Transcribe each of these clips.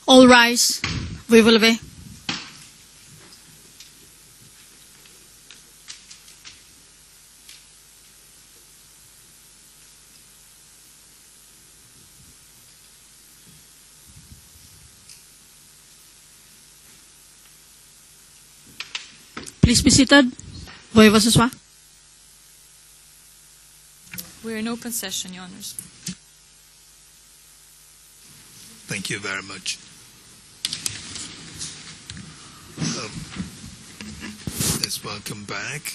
All rise. We will be. Please be seated. Boy Vasiswa. We're in open session, Your Honors. Thank you very much. Let's welcome back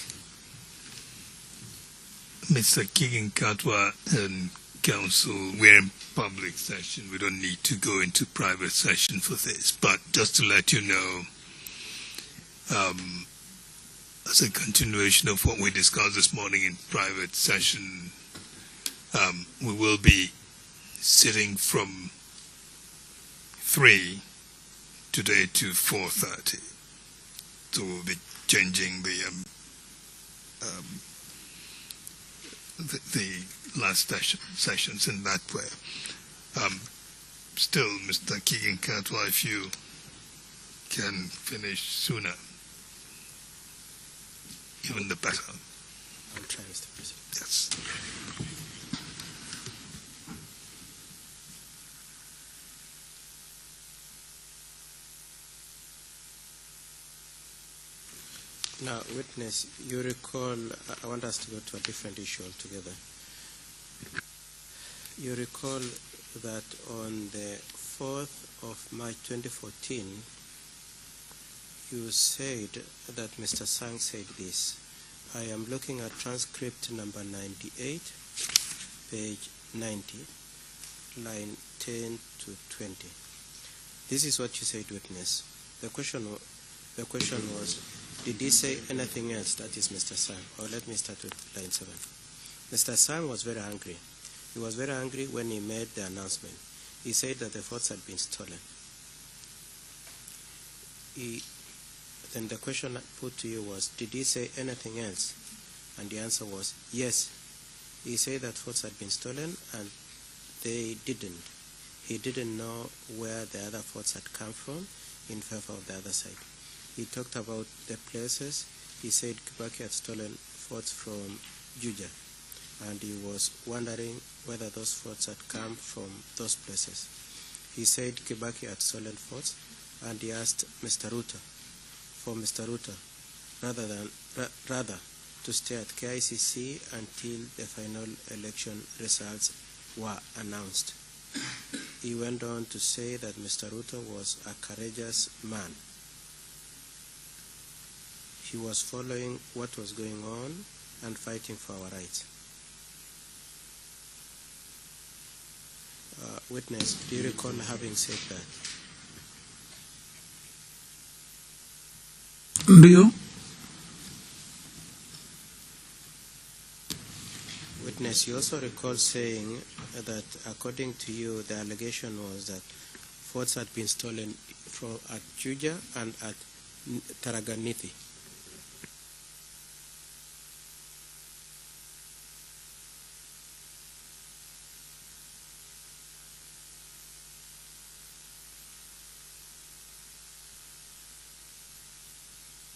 Mr. Kigen-Katwa and Counsel. We're in public session. We don't need to go into private session for this. But just to let you know, as a continuation of what we discussed this morning in private session, we will be sitting from 3 today to 4:30. So we'll be changing the last sessions in that way. Still, Mr. Kigen-Katwa, if you can finish sooner, even the better. I'll try, Mr. President. Yes. Now, witness, you recall, I want us to go to a different issue altogether. You recall that on the 4th of March 2014, you said that Mr. Sang said this. I am looking at transcript number 98, page 90, line 10 to 20. This is what you said, witness. The question was, did he say anything else? That is Mr. Sang. Or let me start with line 7. Mr. Sang was very angry. He was very angry when he made the announcement. He said that the votes had been stolen. Then the question put to you was, did he say anything else? And the answer was, yes. He said that votes had been stolen and they didn't. He didn't know where the other votes had come from in favor of the other side. He talked about the places. He said Kibaki had stolen votes from Juja, and he was wondering whether those votes had come from those places. He said Kibaki had stolen votes, and he asked Mr. Ruto, for Mr. Ruto, rather to stay at KICC until the final election results were announced. He went on to say that Mr. Ruto was a courageous man. He was following what was going on and fighting for our rights. Witness, do you recall having said that? Do you? Witness, you also recall saying that according to you, the allegation was that votes had been stolen at Juja and at Taraganithi.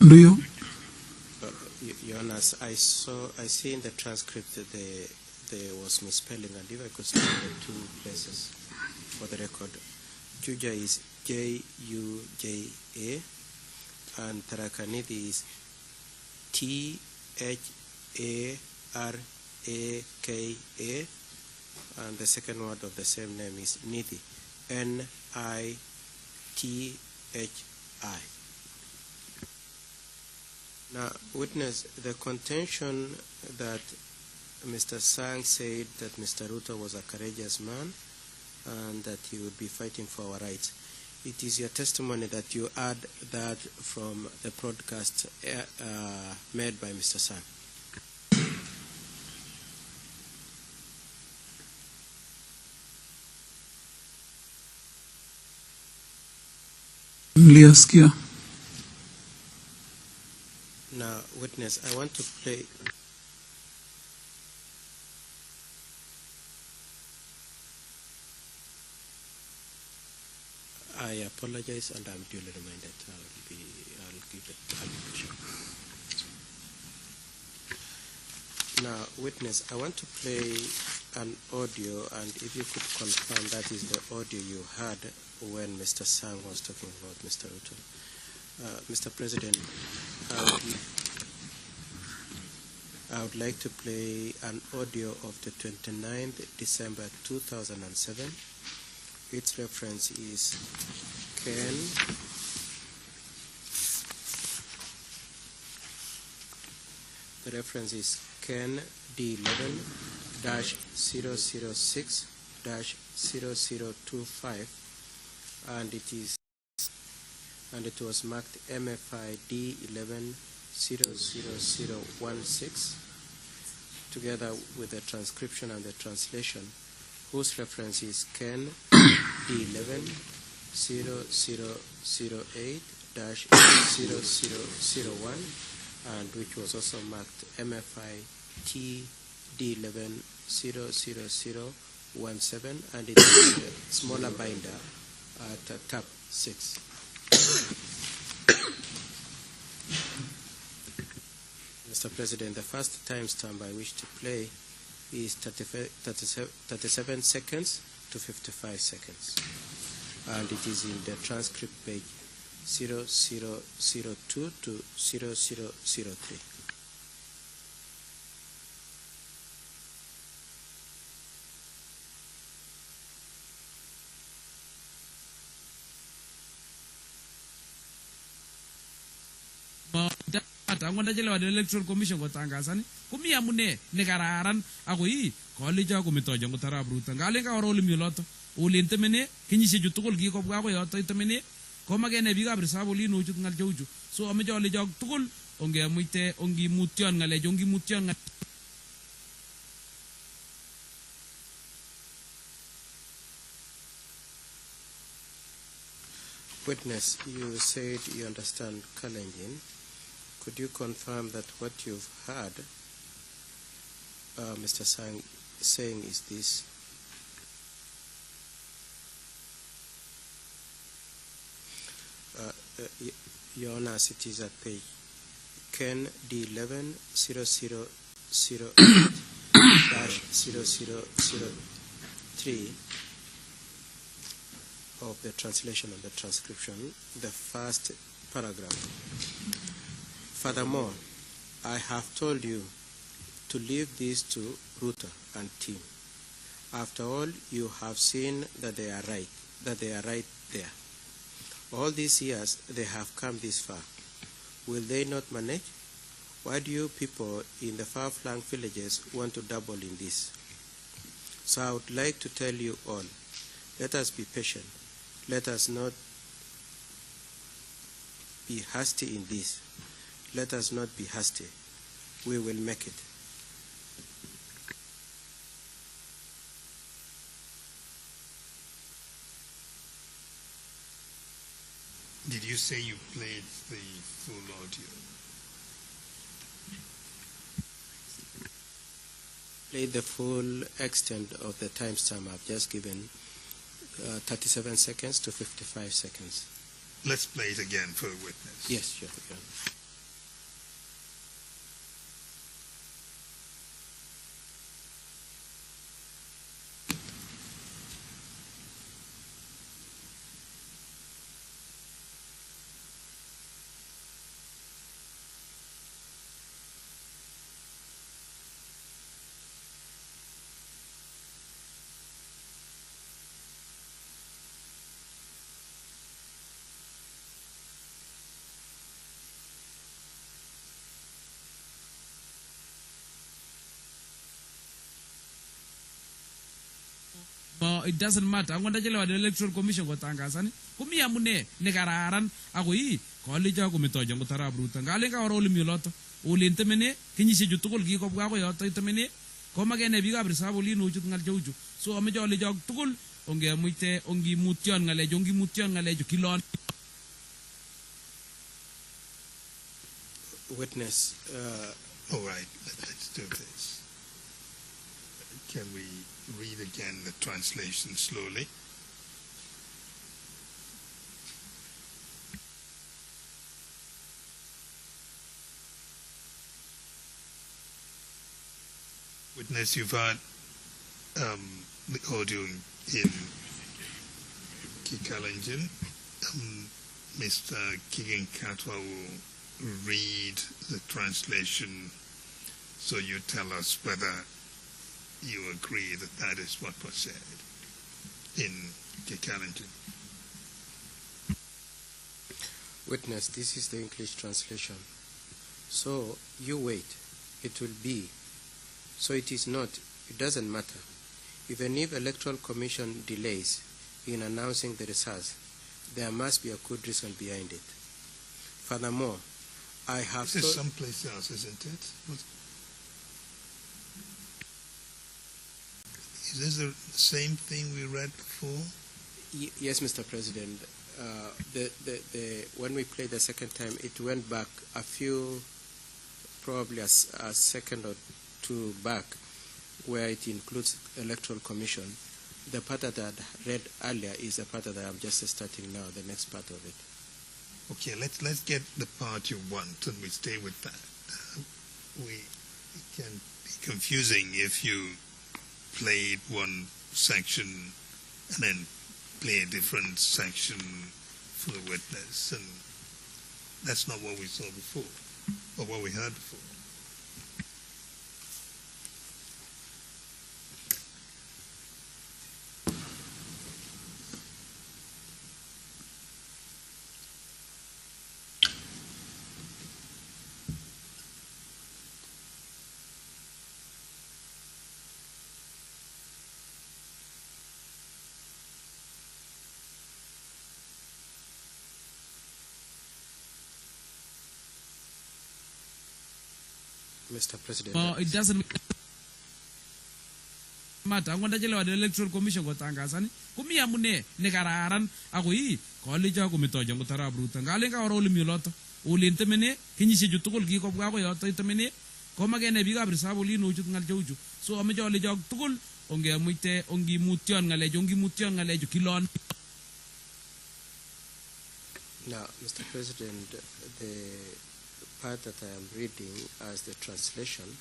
Do you? Your Honor, I see in the transcript that there was misspelling, and if I could spell the two places for the record. Juja is J-U-J-A, and Tarakaniti is T-H-A-R-A-K-A, and the second word of the same name is Nithi, N-I-T-H-I. Now, witness, the contention that Mr. Sang said that Mr. Ruto was a courageous man and that he would be fighting for our rights. It is your testimony that you add that from the broadcast made by Mr. Sang. Mliasikia. Now, witness, I want to play. I apologize, and I'm duly reminded. I'll give it. Now, witness, I want to play an audio, and if you could confirm that is the audio you heard when Mr. Sang was talking about Mr. Ruto. Mr. President, I would like to play an audio of the 29th December 2007. Its reference is The reference is Ken D11-006-0025, and it was marked MFI D11-00016, together with the transcription and the translation, whose reference is Ken D11-0008-0001, and which was also marked MFI TD11-00017, and it is a smaller binder at tab 6. Mr. President, the first timestamp I wish to play is 37 seconds to 55 seconds, and it is in the transcript page 0002 to 0003. Angwanda jele wade electoral commission ko tangasani kumi amune negararan ako yi college ko mitojo ko tarabruta ngale ka oro limiloto ulinte mene kinyise jutukol gi ko bwa ko yoto itemene ko magene biga brisabo li no jut ngal jawju so ame jole jog tukul onge muite ongi mution ngale jongi mution. Witness, you said you understand Kalenjin. Could you confirm that what you've heard Mr. Sang saying is this? Your Honor, it is at page Ken D11-0008-0003 of the translation and the transcription, the first paragraph. Furthermore, I have told you to leave this to Ruto and team. After all, you have seen that they are right there. All these years, they have come this far. Will they not manage? Why do you people in the far-flung villages want to double in this? So I would like to tell you all, let us be patient. Let us not be hasty in this. Let us not be hasty. We will make it. Did you say you played the full audio? Played the full extent of the timestamp I've just given, 37 seconds to 55 seconds. Let's play it again for the witness. Yes, sure. It doesn't matter. Angwanda jele wade electoral commission ko tangasani kumi amune negararan ako yi college ko mitojo ko tarabruta ngale ka oro limiloto ulinte mene kinyise jutukol gi ko bwa ko yoto itemene ko magene biga brisabo li no jut ngal jawju so ame jole jog tukul onge muite ongi mution ngale jongi mution ngale jo kilon. Witness. All right, let's do this. Can we read again the translation slowly? witness, you've heard the audio in Kikalanjin. Mr. Kigen Katwa will read the translation, so you tell us whether you agree that that is what was said in Kikalanjin. Witness, this is the English translation. So you wait. It will be. So it is not. It doesn't matter. Even if Electoral Commission delays in announcing the results, there must be a good reason behind it. Furthermore, I have... This is someplace else, isn't it? Is this the same thing we read before? Yes, Mr. President. When we played the second time, it went back a few, probably a second or two back, where it includes Electoral Commission. The part that I read earlier is the part that I'm just starting now, the next part of it. Okay, let's get the part you want, and we stay with that. It can be confusing if you played one section and then play a different section for the witness, and that's not what we saw before, or what we heard before. Mr. President. It doesn't matter. Angwanda jele wa Electoral Commission gotangaza ni kumia mune nekararan ako yi college ako mitoja ngutara bruta ngalenga ora ulimiloto ulinte mene kinyise jutukul gi ko bwa ko yoto itemene ko magene biga brisabu li no jut ngal jawju so ame jole jog tukul onge muite ongi mution ngale kilon. Now, Mr. President, the part that I am reading as the translation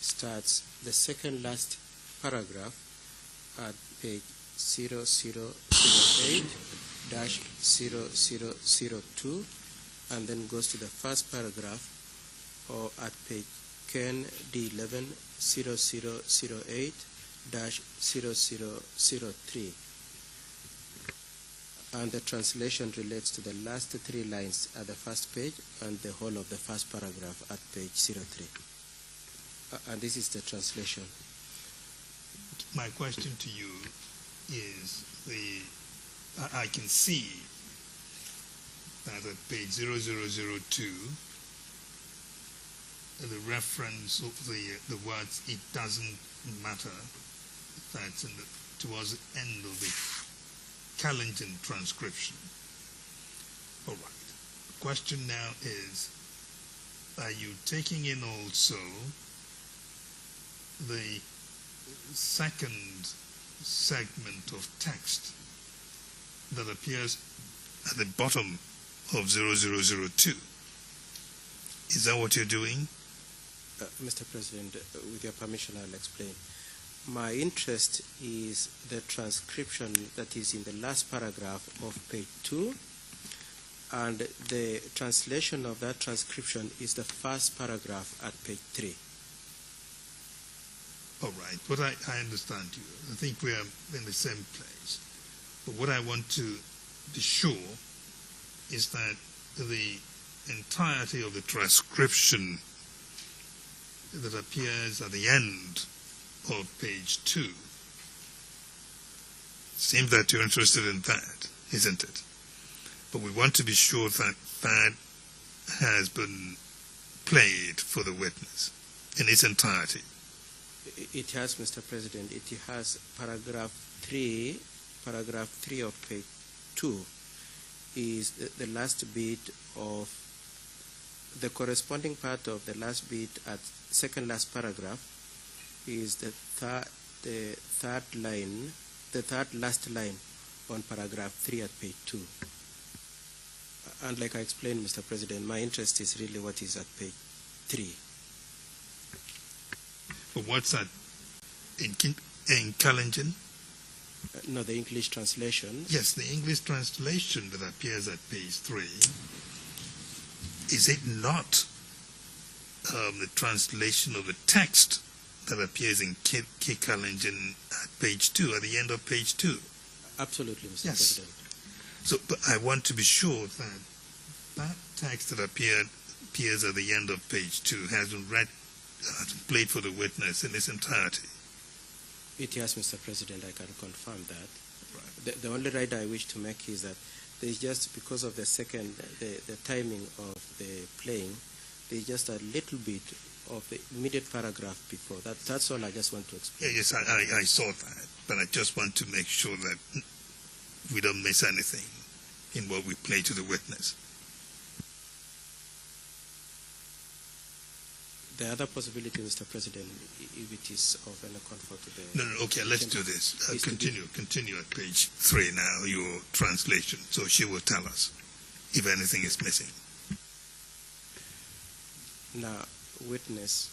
starts the second last paragraph at page 0008-0002 and then goes to the first paragraph or at page Ken D11 0008-0003. And the translation relates to the last three lines at the first page and the whole of the first paragraph at page 03. And this is the translation. My question to you is I can see that at page 0002, the reference of the words "it doesn't matter," that's towards the end of the Kalenjin transcription. All right. The question now is, are you taking in also the second segment of text that appears at the bottom of 0002? Is that what you're doing? Mr. President, with your permission, I'll explain. My interest is the transcription that is in the last paragraph of page 2, and the translation of that transcription is the first paragraph at page 3. All right, but I understand you. I think we are in the same place. But what I want to be sure is that the entirety of the transcription that appears at the end of page 2, seems that you're interested in that, isn't it? But we want to be sure that that has been played for the witness in its entirety. It has, Mr. President. It has paragraph 3 of page 2 is the last bit of the corresponding part of the last bit at second last paragraph is the third last line on paragraph 3 at page 2. And like I explained, Mr. President, my interest is really what is at page 3. But what's at in Kalenjin? No, the English translation. Yes, the English translation that appears at page 3. Is it not the translation of the text that appears in Kalenjin at page 2, at the end of page 2? Absolutely, Mr. Yes. President. So, but I want to be sure that that text that appears at the end of page 2 has been read, played for the witness in its entirety. It has, Mr. President, I can confirm that. Right. The only right I wish to make is that there's just, because of the timing of the playing, there's just a little bit of the immediate paragraph before. That's all I just want to explain. Yeah, yes, I saw that, but I just want to make sure that we don't miss anything in what we play to the witness. The other possibility, Mr. President, if it is of any comfort to the... No, okay, let's do this. Continue at page 3 now, your translation, so she will tell us if anything is missing. Now, witness,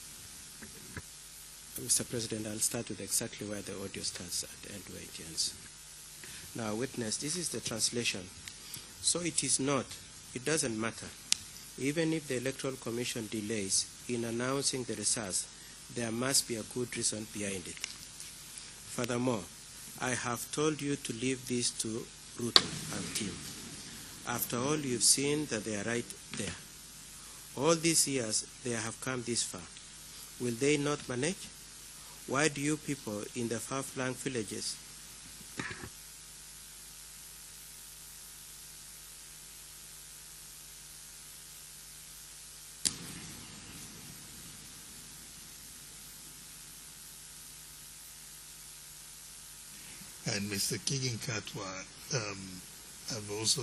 Mr. President, I'll start with exactly where the audio starts and where it ends. Now, witness, this is the translation. So it doesn't matter. Even if the Electoral Commission delays in announcing the results, there must be a good reason behind it. Furthermore, I have told you to leave this to Ruto and team. After all, you've seen that they are right there. All these years, they have come this far. Will they not manage? Why do you people in the far-flung villages And Mr. Kiginkatwa, I've also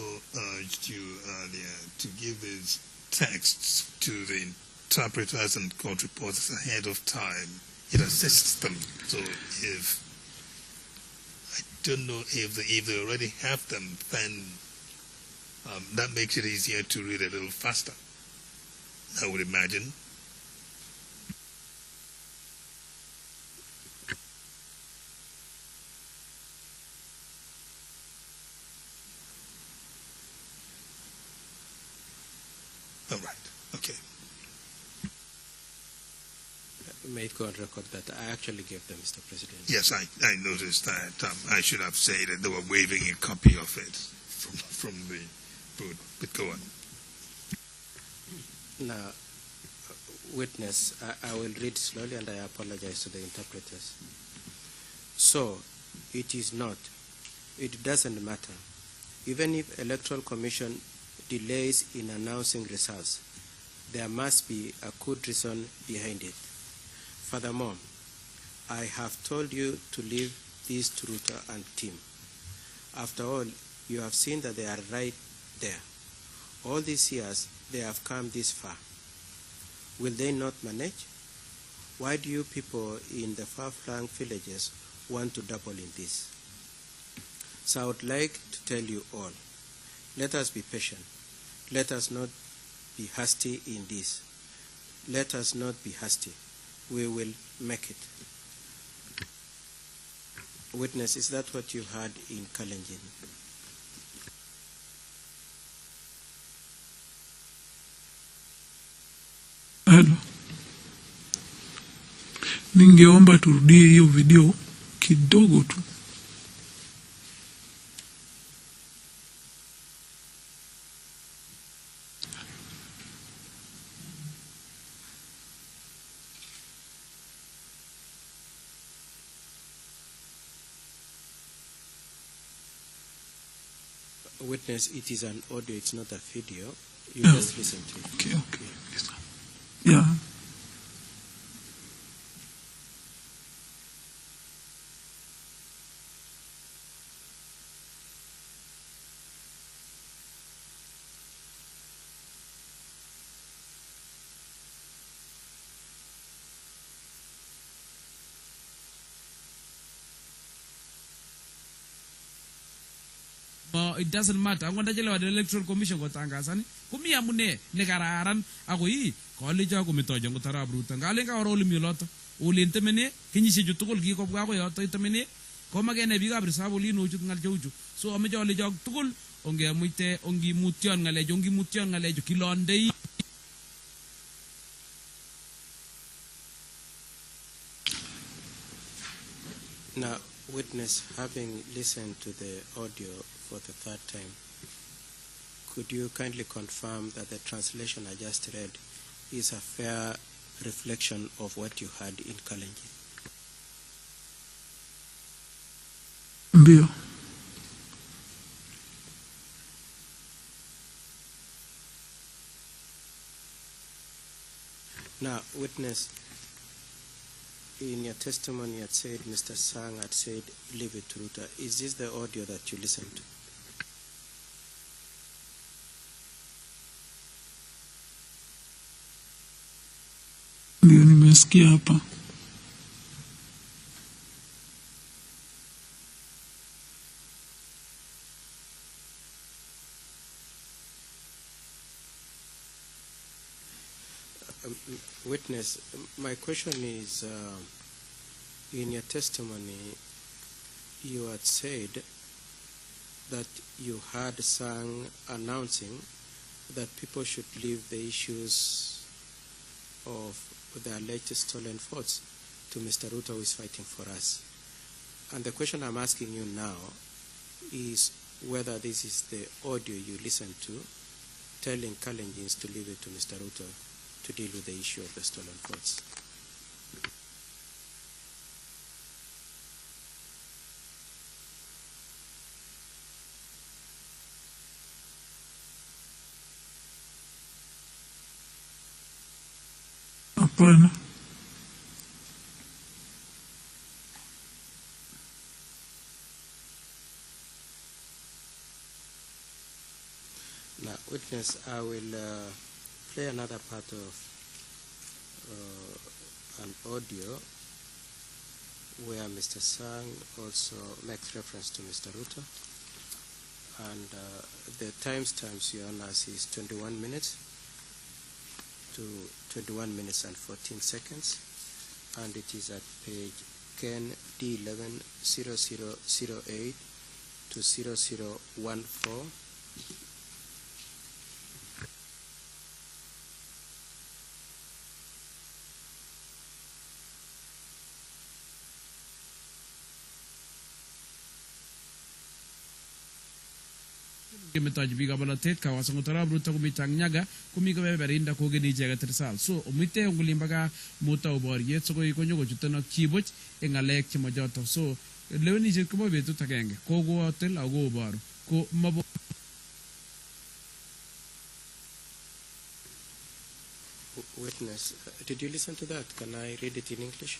urged you earlier to give these texts to the interpreters and court reporters ahead of time. It assists them. So if I don't know if they already have them, then that makes it easier to read a little faster, I would imagine. All right. Okay. may it go on record that I actually gave them, Mr. President? Yes, I noticed that. I should have said that they were waving a copy of it from the board. But go on. Now, witness, I will read slowly and I apologize to the interpreters. So, it doesn't matter. Even if Electoral Commission delays in announcing results, there must be a good reason behind it. Furthermore, I have told you to leave this to Ruto and team. After all, you have seen that they are right there. All these years, they have come this far. Will they not manage? Why do you people in the far-flung villages want to double in this? So I would like to tell you all, let us be patient. Let us not be hasty in this. Let us not be hasty. We will make it. Witness, is that what you heard in Kalenjin? Hello. Ningeomba turudie hiyo video kidogo tu. Witness, it is an audio, it's not a video. You Yeah. just listen to it. Okay. Yes. Yeah. It doesn't matter. I'm going to tell you the Electoral Commission got tangasani. Kumi amune negararan ako college ako mitojo ngutara bruta. Ngalenga oroli miloto. ulen temene kenyishe ju tugul kikobwa ko yoto temene komagene biikab risab olin ochut ngal cheuchu so ameche ale jok tugul ongemuite ongimutyon ngalechu kilondei. Now, witness, having listened to the audio for the third time, could you kindly confirm that the translation I just read is a fair reflection of what you heard in Kalenjin? Ndio. Now, witness, in your testimony you had said Mr. Sang had said, leave it to Ruto. Is this the audio that you listened to? Ndio nimesikia hapa. Witness, my question is, in your testimony, you had said that you heard Sang announcing that people should leave the issues of the alleged stolen votes to Mr. Ruto, who is fighting for us. And the question I'm asking you now is whether this is the audio you listened to telling Kalenjins to leave it to Mr. Ruto to deal with the issue of the stolen votes. Hapana. Now, witness, I will play another part of an audio where Mr. Sang also makes reference to Mr. Ruto. And the timestamps, Your Honor, is 21 minutes to 21 minutes and 14 seconds. And it is at page Ken D11 0008 to 0014. Kimetaji biga balatet ka wasango tarab Ruto kumitang nyaga kumiga berinda ko geni jaga tersal so umite ungulimbaga muta uboriet so ko ikonyo ko jutana chiboch engalek chimojoto so leweni je kubo betu takenge ko go hotel ago baro ko mabo. Witness, did you listen to that? Can I read it in English?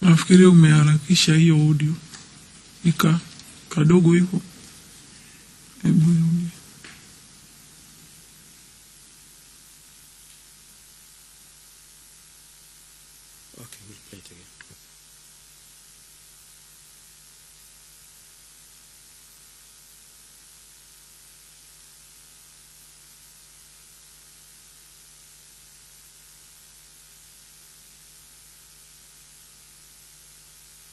Nafikiria umeharakisha hiyo audio. Ika kadogo hivyo. Hebu rudi. Okay, we'll play it again.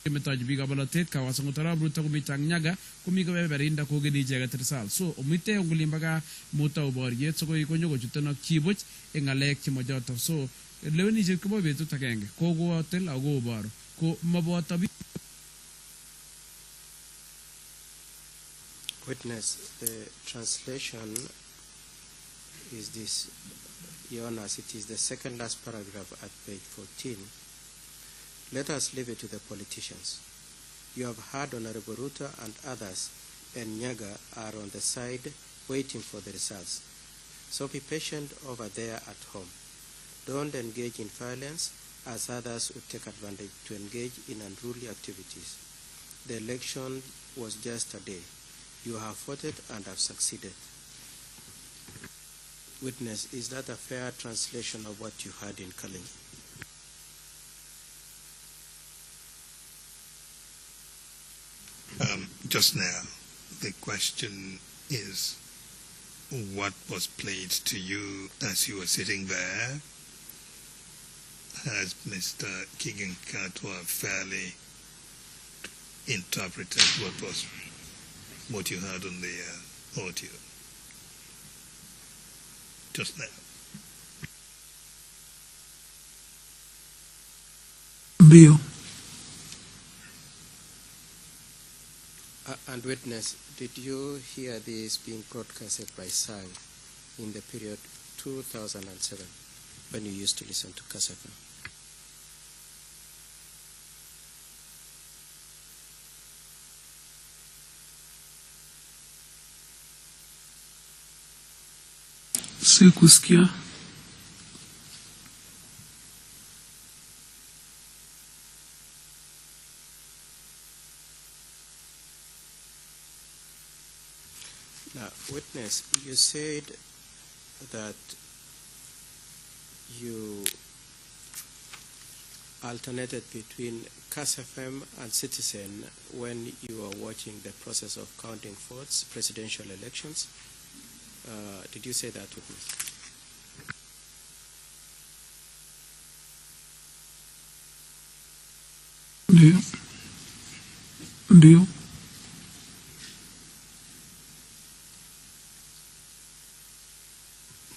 Kimetaji biga balatet ka wasango tarab Ruto kumitang nyaga kumiga berinda ko geni jaga tersal so umite ungulimbaga muta uboriet so ko ikonyo ko jutana chiboch engalek chimojoto so leweni je kubo betu takenge ko go hotel ago baro ko mabota. Witness, the translation is this, Your Honor, it is the second last paragraph at page 14. Let us leave it to the politicians. You have heard Honorable Ruto and others, and Nyaga are on the side waiting for the results. So be patient over there at home. Don't engage in violence as others would take advantage to engage in unruly activities. The election was just a day. You have fought it and have succeeded. Witness, is that a fair translation of what you heard in Kalenjin? Just now, the question is, what was played to you as you were sitting there? Has Mr. Kigenkatwa fairly interpreted what you heard on the audio just now? Ndio. And witness, did you hear this being broadcasted by Sang in the period 2007 when you used to listen to Kasafa? Sikusikia. Now, witness, you said that you alternated between Kass FM and Citizen when you were watching the process of counting votes, presidential elections. Did you say that, witness? Ndio. Ndio.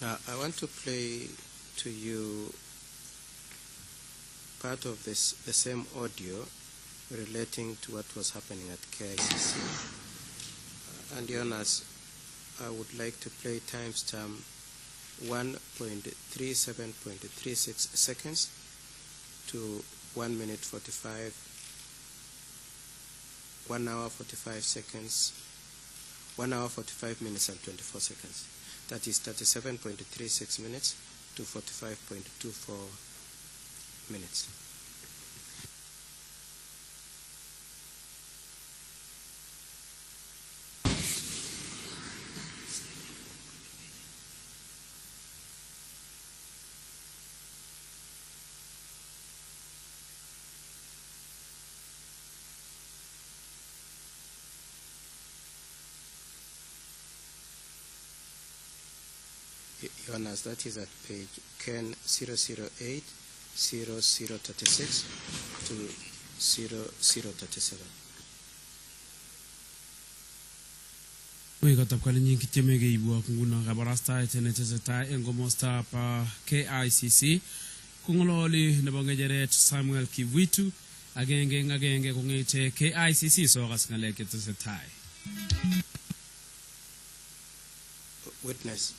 Now, I want to play to you part of the same audio relating to what was happening at KICC. And Your Honors, I would like to play timestamp 1.37.36 seconds to 1 minute 45, 1 hour 45 seconds, 1 hour 45 minutes and 24 seconds. That is 37.36 minutes to 45.24 minutes. Your Honors, that is at page Ken 008, 0036 to 0037. Woi katap kali nying kiteme ge ibu akunguna kabarasta tenetesetai engomosta pa KICC kungololi nebongejeret Samuel Kivitu agenge kungete KICC so kasngaleke tesetai. Witness,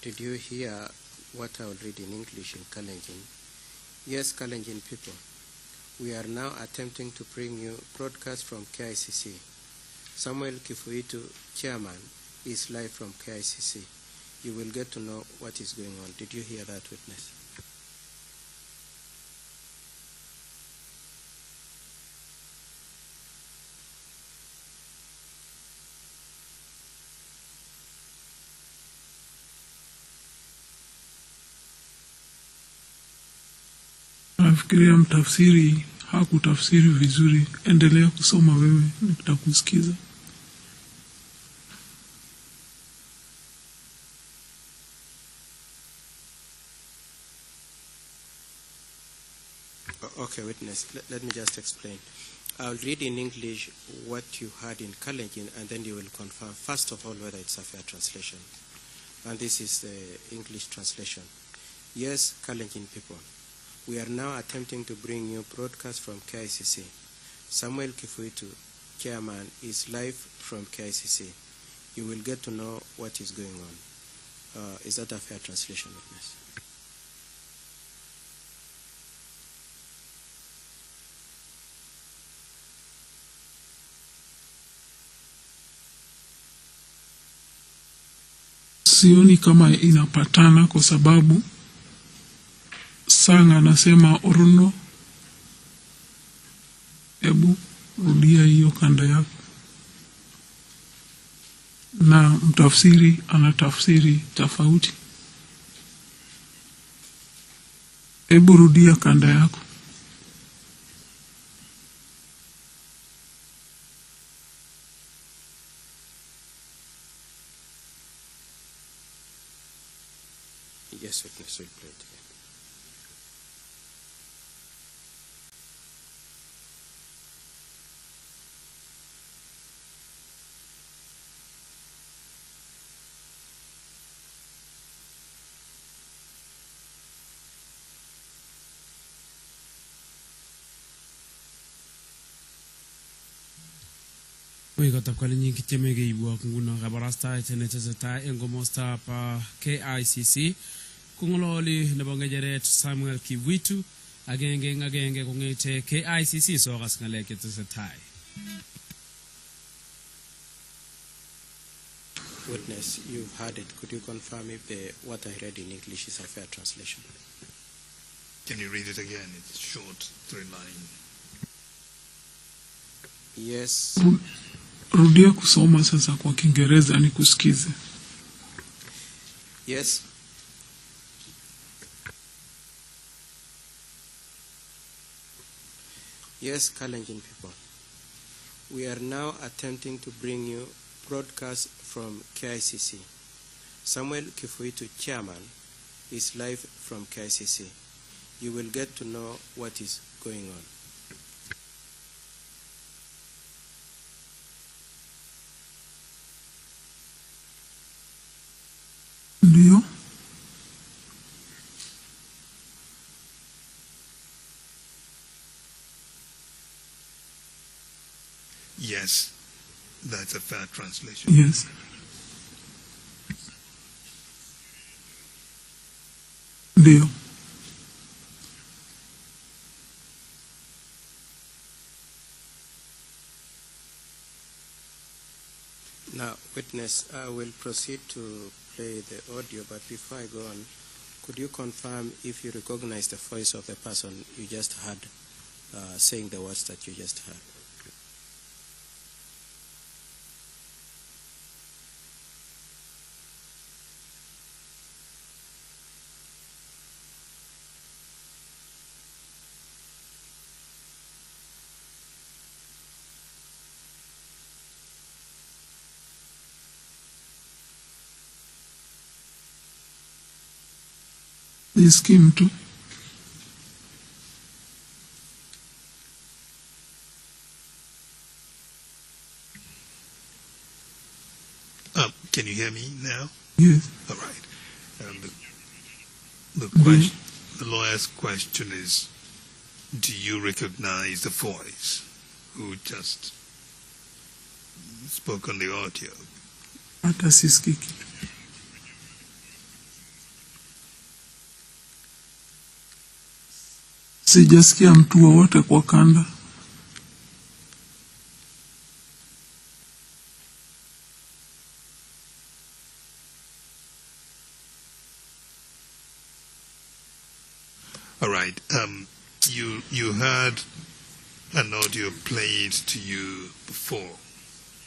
did you hear what I will read in English in Kalenjin? Yes, Kalenjin people, we are now attempting to bring you broadcast from KICC. Samuel Kifuitu, chairman, is live from KICC. You will get to know what is going on. Did you hear that, witness? Nafikiria mtafsiri hakutafsiri vizuri. Endelea kusoma wewe, nitakusikiza. Okay, witness, let me just explain. I'll read in English what you heard in Kalenjin, and then you will confirm, first of all, whether it's a fair translation. And this is the English translation. Yes, Kalenjin people, we are now attempting to bring you broadcast from KICC. Samuel Kifuitu, chairman, is live from KICC. You will get to know what is going on. Is that a fair translation, witness? Sioni kama inapatana kwa sababu Sang anasema Oruno. Ebu rudia hiyo kanda yako. Na mtafsiri anatafsiri tofauti. Ebu rudia kanda yako. Yes, witness will play it again. Oi kota kwalinyi kitemege ibuak nguno kabarasta tenetesetai en komosta pa KICC kungololi nebo ngejeret Samuel Kiwitu agenge kongete KICC sokas ngalek chetesetai. Witness, you've heard it. Could you confirm if what I read in English is a fair translation? Can you read it again? It's short, 3 lines. Yes. Rudia kusoma sasa kwa Kiingereza nikusikize. Yes. Yes, Kalenjin people. We are now attempting to bring you broadcast from KICC. Samuel Kifuitu, chairman, is live from KICC. You will get to know what is going on. Ndio. Yes, that's a fair translation. Yes. Ndio. Now, witness, I will proceed to play the audio, but before I go on, could you confirm if you recognize the voice of the person you just heard saying the words that you just heard? Jisikii mtu. Can you hear me now? Yes. All right. Mm-hmm. The lawyer's question is, do you recognize the voice who just spoke on the audio? Hata sisikii kitu. Sijasikia mtu wowote kwa kanda. All right. You heard an audio played to you before,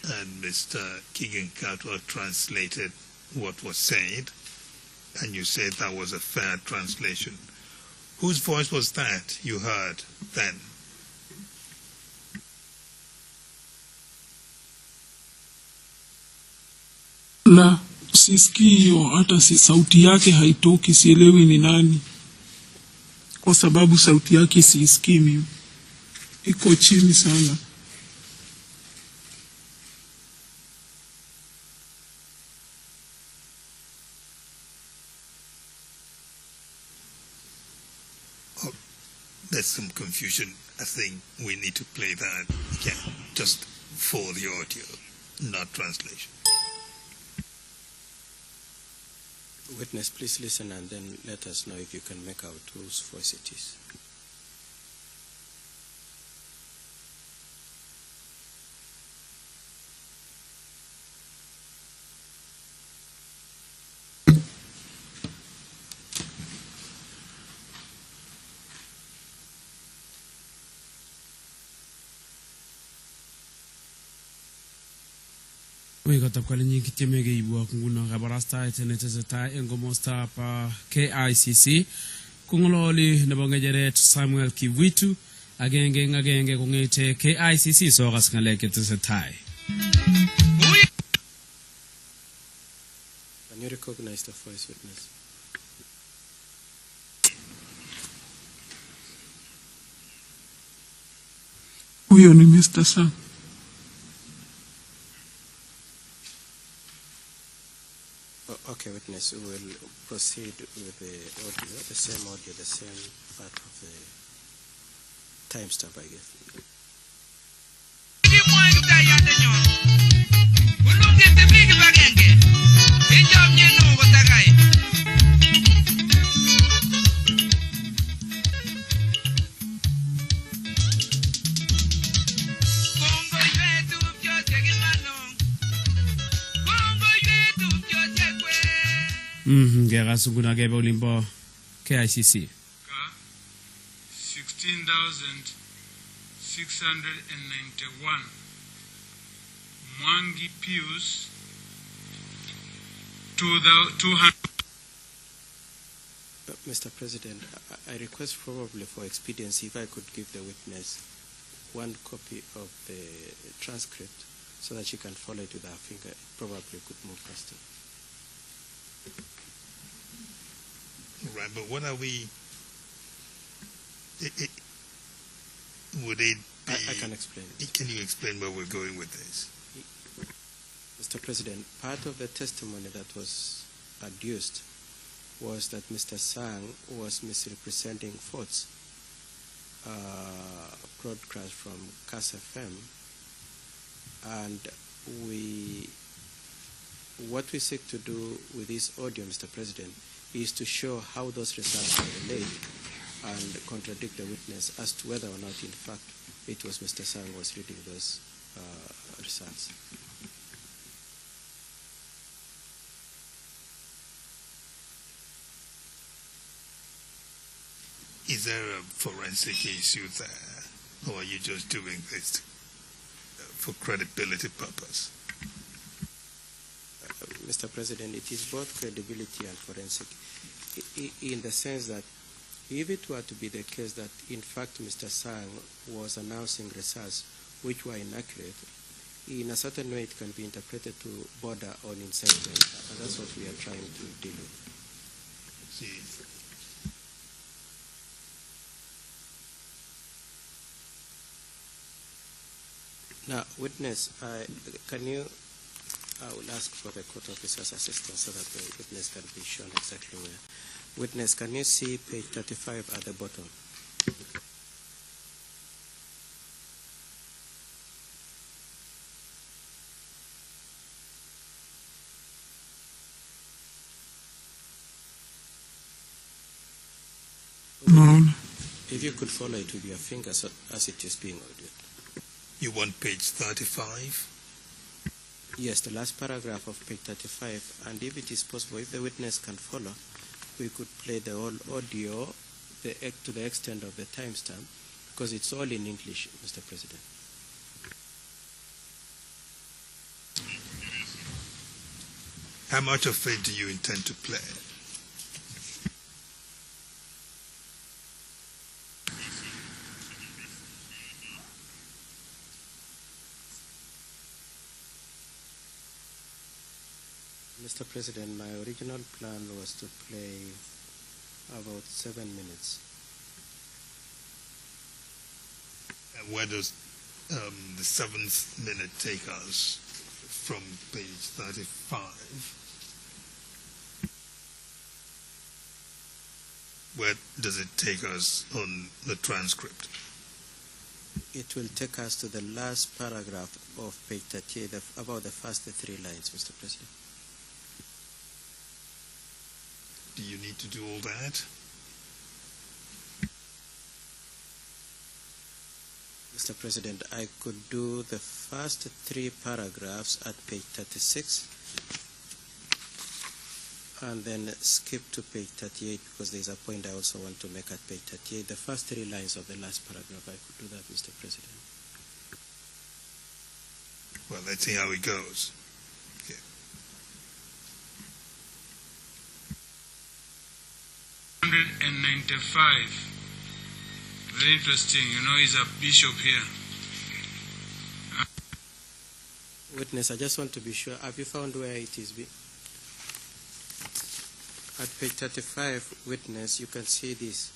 and Mr. Kigenkatwa translated what was said, and you said that was a fair translation. Whose voice was that you heard then? La, sisikii hiyo, hata si sauti yake haitoki, sielewi ni nani. Kwa sababu sauti yake siisikii mimi. Iko chini sana. There's some confusion. I think we need to play that again, just for the audio, not translation. Witness, please listen and then let us know if you can make out whose voice it is. Oi kota kwalinyi kitemege ibuak nguno kabarasta tenetesetai en komosta pa KICC kungololi nebo ngejeret Samuel Kiwitu agenge kongete KICC sokas ngalek chetesetai. Can you recognize the voice, witness? Huyo ni Mr. Sang. Okay, witness, we will proceed with the audio, the same audio, the same part of the timestamp, I guess. Ngegasunguna kebe ulimbo KICC. 16,691. Mwangi Pius 200. Mr. President, I request probably for expediency if I could give the witness one copy of the transcript so that she can follow it with her finger. It probably could move faster. Right, but what are we? Would it be? I can explain. Can you explain where we're going with this? Mr. President, part of the testimony that was adduced was that Mr. Sang was misrepresenting Ford's broadcast from CAS FM, and what we seek to do with this audio, Mr. President, is to show how those results are relayed and contradict the witness as to whether or not, in fact, it was Mr. Sang who was reading those results. Is there a forensic issue there, or are you just doing this for credibility purpose? Mr. President, it is both credibility and forensic, in the sense that if it were to be the case that, in fact, Mr. Sang was announcing results which were inaccurate, in a certain way it can be interpreted to border on incitement, and that's what we are trying to deal with. See. Now, witness, I will ask for the court officer's assistance so that the witness can be shown exactly where. Witness, can you see page 35 at the bottom? No. If you could follow it with your fingers as it is being audited. You want page 35? Yes, the last paragraph of page 35, and if it is possible, if the witness can follow, we could play the whole audio to the extent of the timestamp, because it's all in English, Mr. President. How much of it do you intend to play? Mr. President, my original plan was to play about 7 minutes. And where does the 7th minute take us from page 35? Where does it take us on the transcript? It will take us to the last paragraph of page 38, about the first 3 lines, Mr. President. Do you need to do all that? Mr. President, I could do the first 3 paragraphs at page 36 and then skip to page 38 because there's a point I also want to make at page 38. The first 3 lines of the last paragraph, I could do that, Mr. President. Well, let's see how it goes. Okay. $195. Very interesting. You know, he's a bishop here. Witness, I just want to be sure. Have you found where it is? At page 35, witness, you can see this.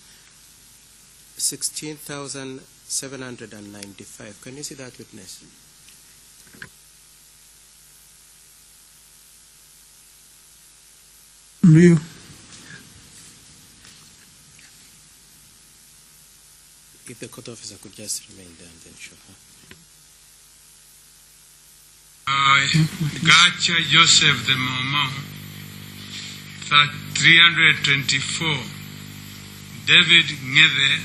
16,691 795. Can you see that, witness? Ndio. If the court officer could just remain there and then show her. Gacha Joseph the Momo, 324. David Ngede,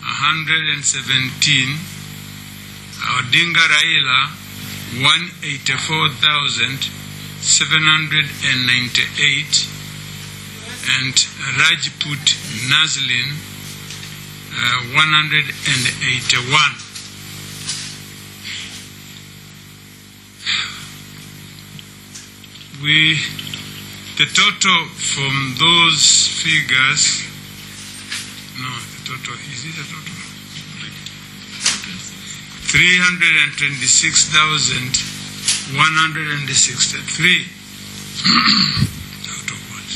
117. Odinga Raila, 184,798. And Rajput Nazlin, 181. The total from those figures, the total, is it a total? 326,163 out of what?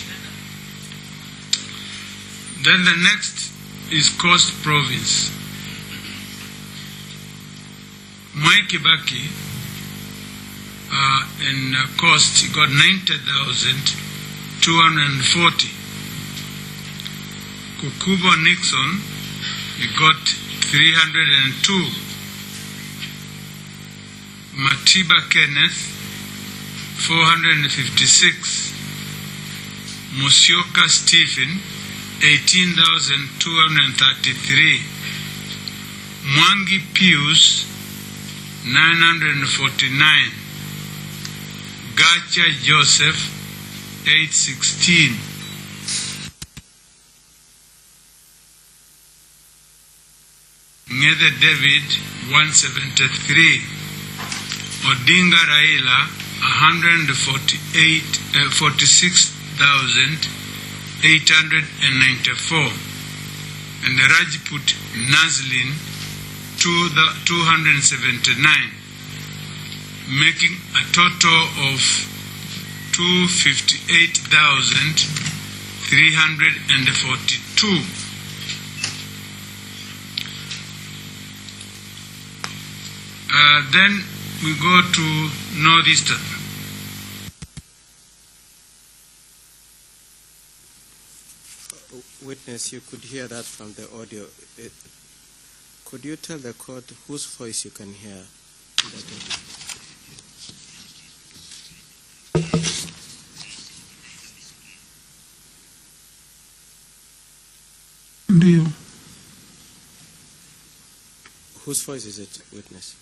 Then the next is Coast Province. Mwai Kibaki in Coast, he got 90,240. Kukubo Nixon, he got 302. Matiba Kenneth, 456. Musyoka Stephen, 18,233. Mwangi Pius, 949. Gacha Joseph, 816. Ngede David, 173. Odinga Raila, 46,894. And Rajput Nazlin, 279. Making a total of 258,342. Then we go to Northeastern. Witness, you could hear that from the audio. Could you tell the court whose voice you can hear in that audio? Ndio. Whose voice is it, witness?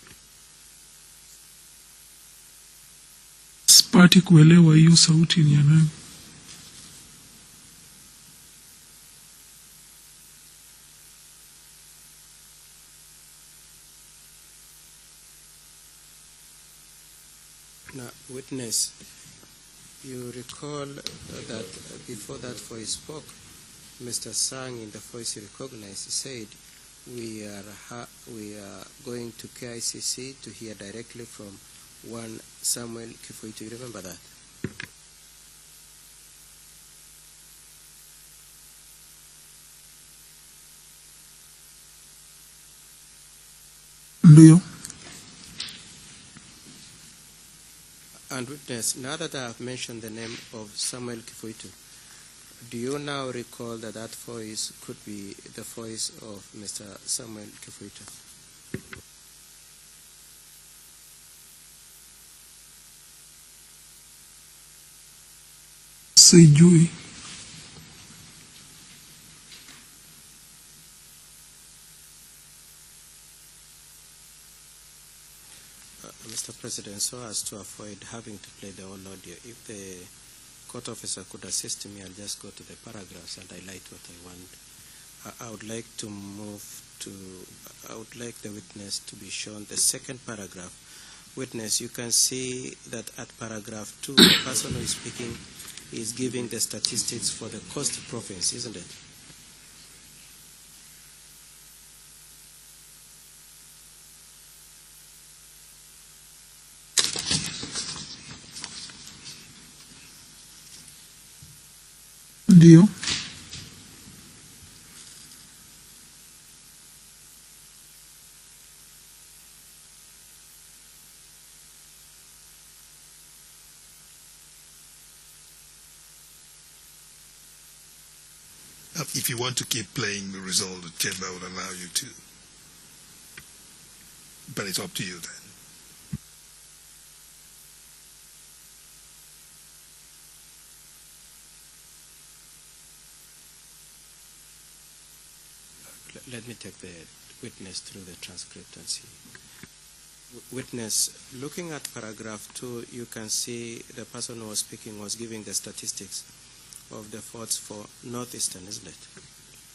Sipati kuelewa hiyo sauti ni ya nani. Now, witness, you recall that before that voice spoke, Mr. Sang, in the voice you recognized, said, we are going to KICC to hear directly from one Samuel Kifuitu. You remember that? Ndio. And witness, now that I have mentioned the name of Samuel Kifuitu, do you now recall that that voice could be the voice of Mr. Samuel Kifuitu? Sijui. Mr. President, so as to avoid having to play the whole audio, if the court officer could assist me, I'll just go to the paragraphs and highlight what I want. I would like to I would like the witness to be shown the second paragraph. Witness, you can see that at paragraph 2, the person who is speaking is giving the statistics for the Coast Province, isn't it? Ndio. If you want to keep playing the result, the chamber will allow you to. But it's up to you then. Let me take the witness through the transcript and see. Witness, looking at paragraph 2, you can see the person who was speaking was giving the statistics of the votes for Northeastern, isn't it?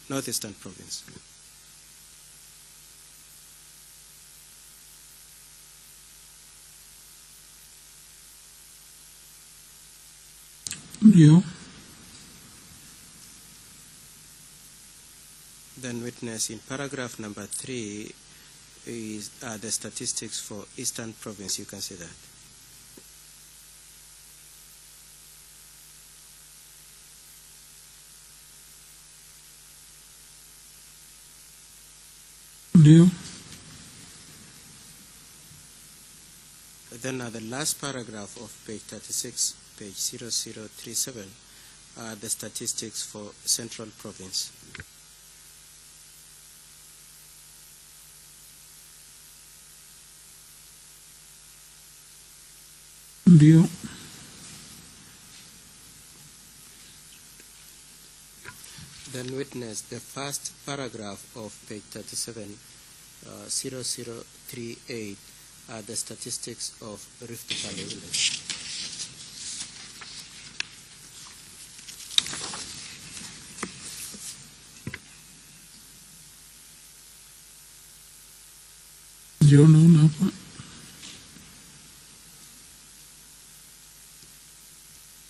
Northeastern province. Ndio. Then witness, in paragraph number 3 are the statistics for Eastern province. You can see that. Ndio. Then the last paragraph of page 36, page 0037, are the statistics for Central province. Ndio. Then witness the first paragraph of page 37, 0038, are the statistics of Rift Valley, isn't it? Ndio naona hapa.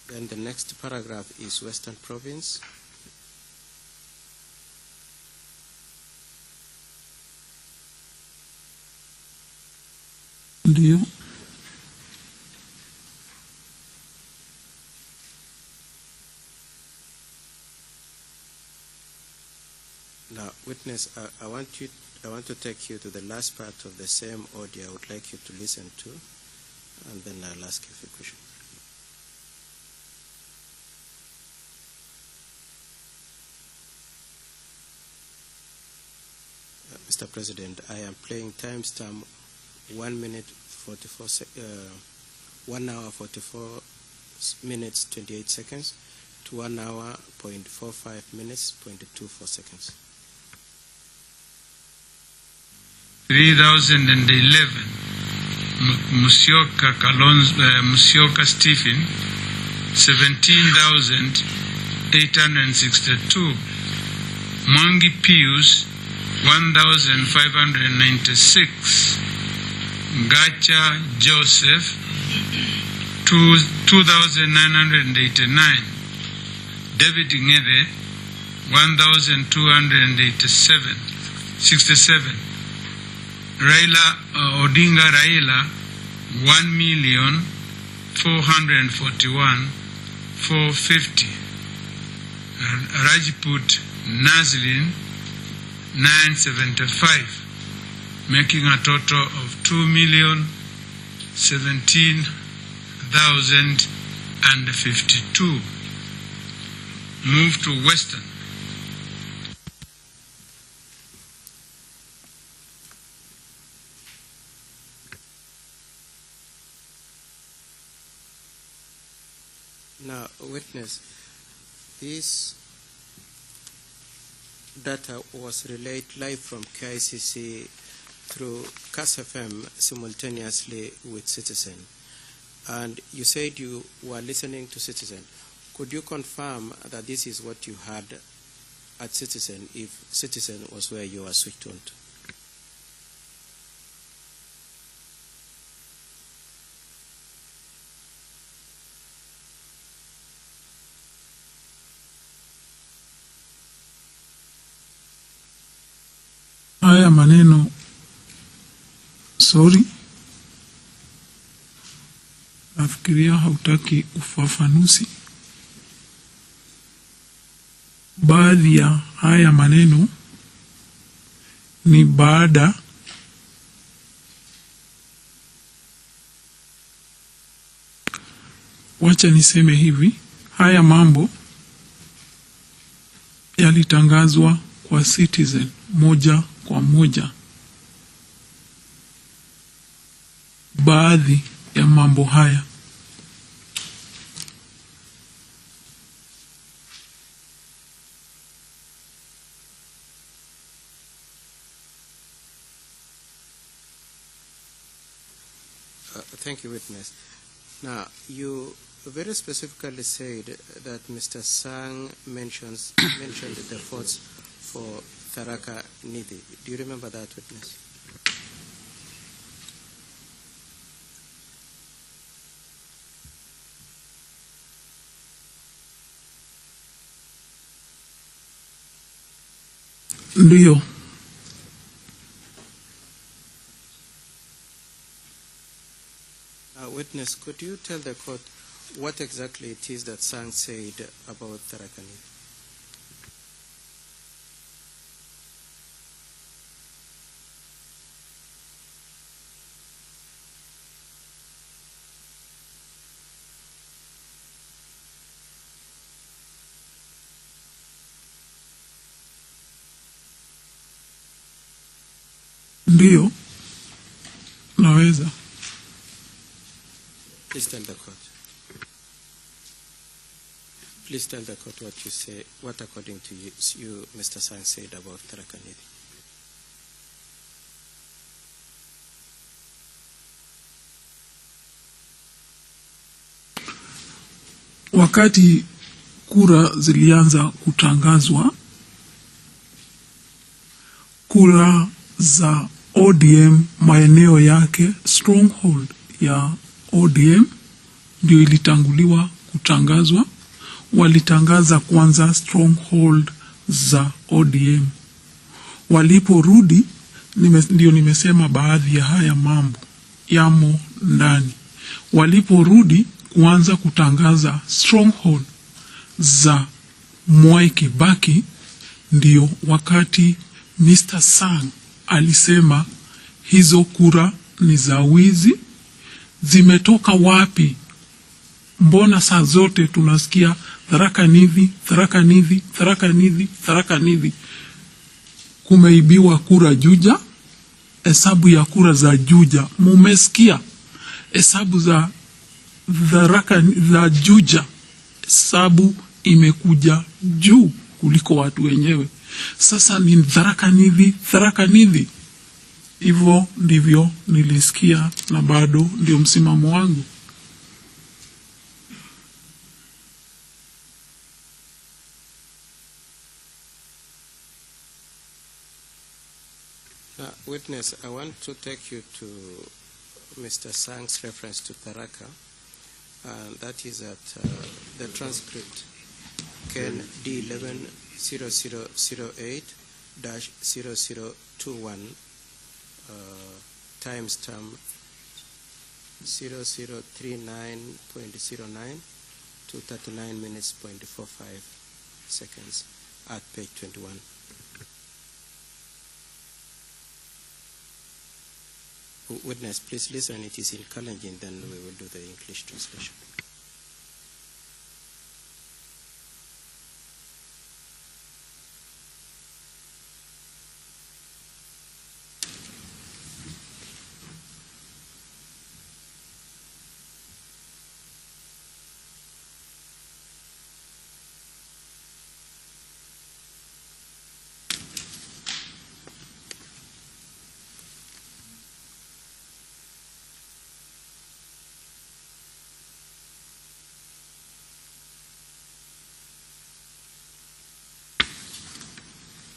Then the next paragraph is Western province. Ndio. Now, witness, I want to take you to the last part of the same audio. I would like you to listen to, and then I'll ask you a few questions. Mr. President, I am playing timestamp 1 minute 44 1 hour 44 minutes 28 seconds to 1 hour 0.45 minutes 0.24 seconds. 3011 Musyoka Stephen 17,862 Mwangi Pius 1,596 Gacha Joseph 2,989 David Ngede 1,267 Raila Odinga Raila 1,441,450 Rajput Nazlin 975, making a total of 2,017,052. Move to Western. Now, witness, this data was relayed live from KICC through CAS FM simultaneously with Citizen. And you said you were listening to Citizen. Could you confirm that this is what you had at Citizen, if Citizen was where you were switched on to? Haya maneno, sorry, nafikiria hautaki ufafanuzi. Baadhi ya haya maneno ni baada wacha niseme hivi, haya mambo yalitangazwa kwa Citizen moja kwa moja. Baadhi ya mambo haya: Thank you, witness. Now, you very specifically said that Mr. Sang mentioned the votes for Tharaka Nithi. Do you remember that, witness? Ndiyo. Witness, could you tell the court what exactly it is that Sang said about Tharaka Nithi? Ndiyo. Naweza. Please tell the court. Please tell the court what you say, what according to you Mr. Sang said about Tharaka Nithi. Wakati kura zilianza kutangazwa, kura za ODM maeneo yake, stronghold ya ODM ndio ilitanguliwa kutangazwa. Walitangaza kwanza stronghold za ODM. Waliporudi, ndio nimesema baadhi ya haya mambo yamo ndani. Waliporudi kuanza kutangaza stronghold za Mwai Kibaki, ndio wakati Mr. Sang alisema hizo kura ni za wizi. Zimetoka wapi? Mbona saa zote tunasikia Tharaka Nithi, Tharaka Nithi, Tharaka Nithi, Tharaka Nithi? Kumeibiwa kura Juja, hesabu ya kura za Juja. Mumesikia hesabu za Tharaka za Juja, hesabu imekuja juu kuliko watu wenyewe. Sasa ni Tharaka Nithi, Tharaka Nithi. Hivyo ndivyo nilisikia na bado ndio msimamo wangu. Witness, I want to take you to Mr. Sang's reference to Tharaka, and that is at the transcript Ken D110008-0021 timestamp 0039.09 to 39 minutes point 45 seconds at page 21. Witness, please listen. It is in Kalenjin, then we will do the English translation.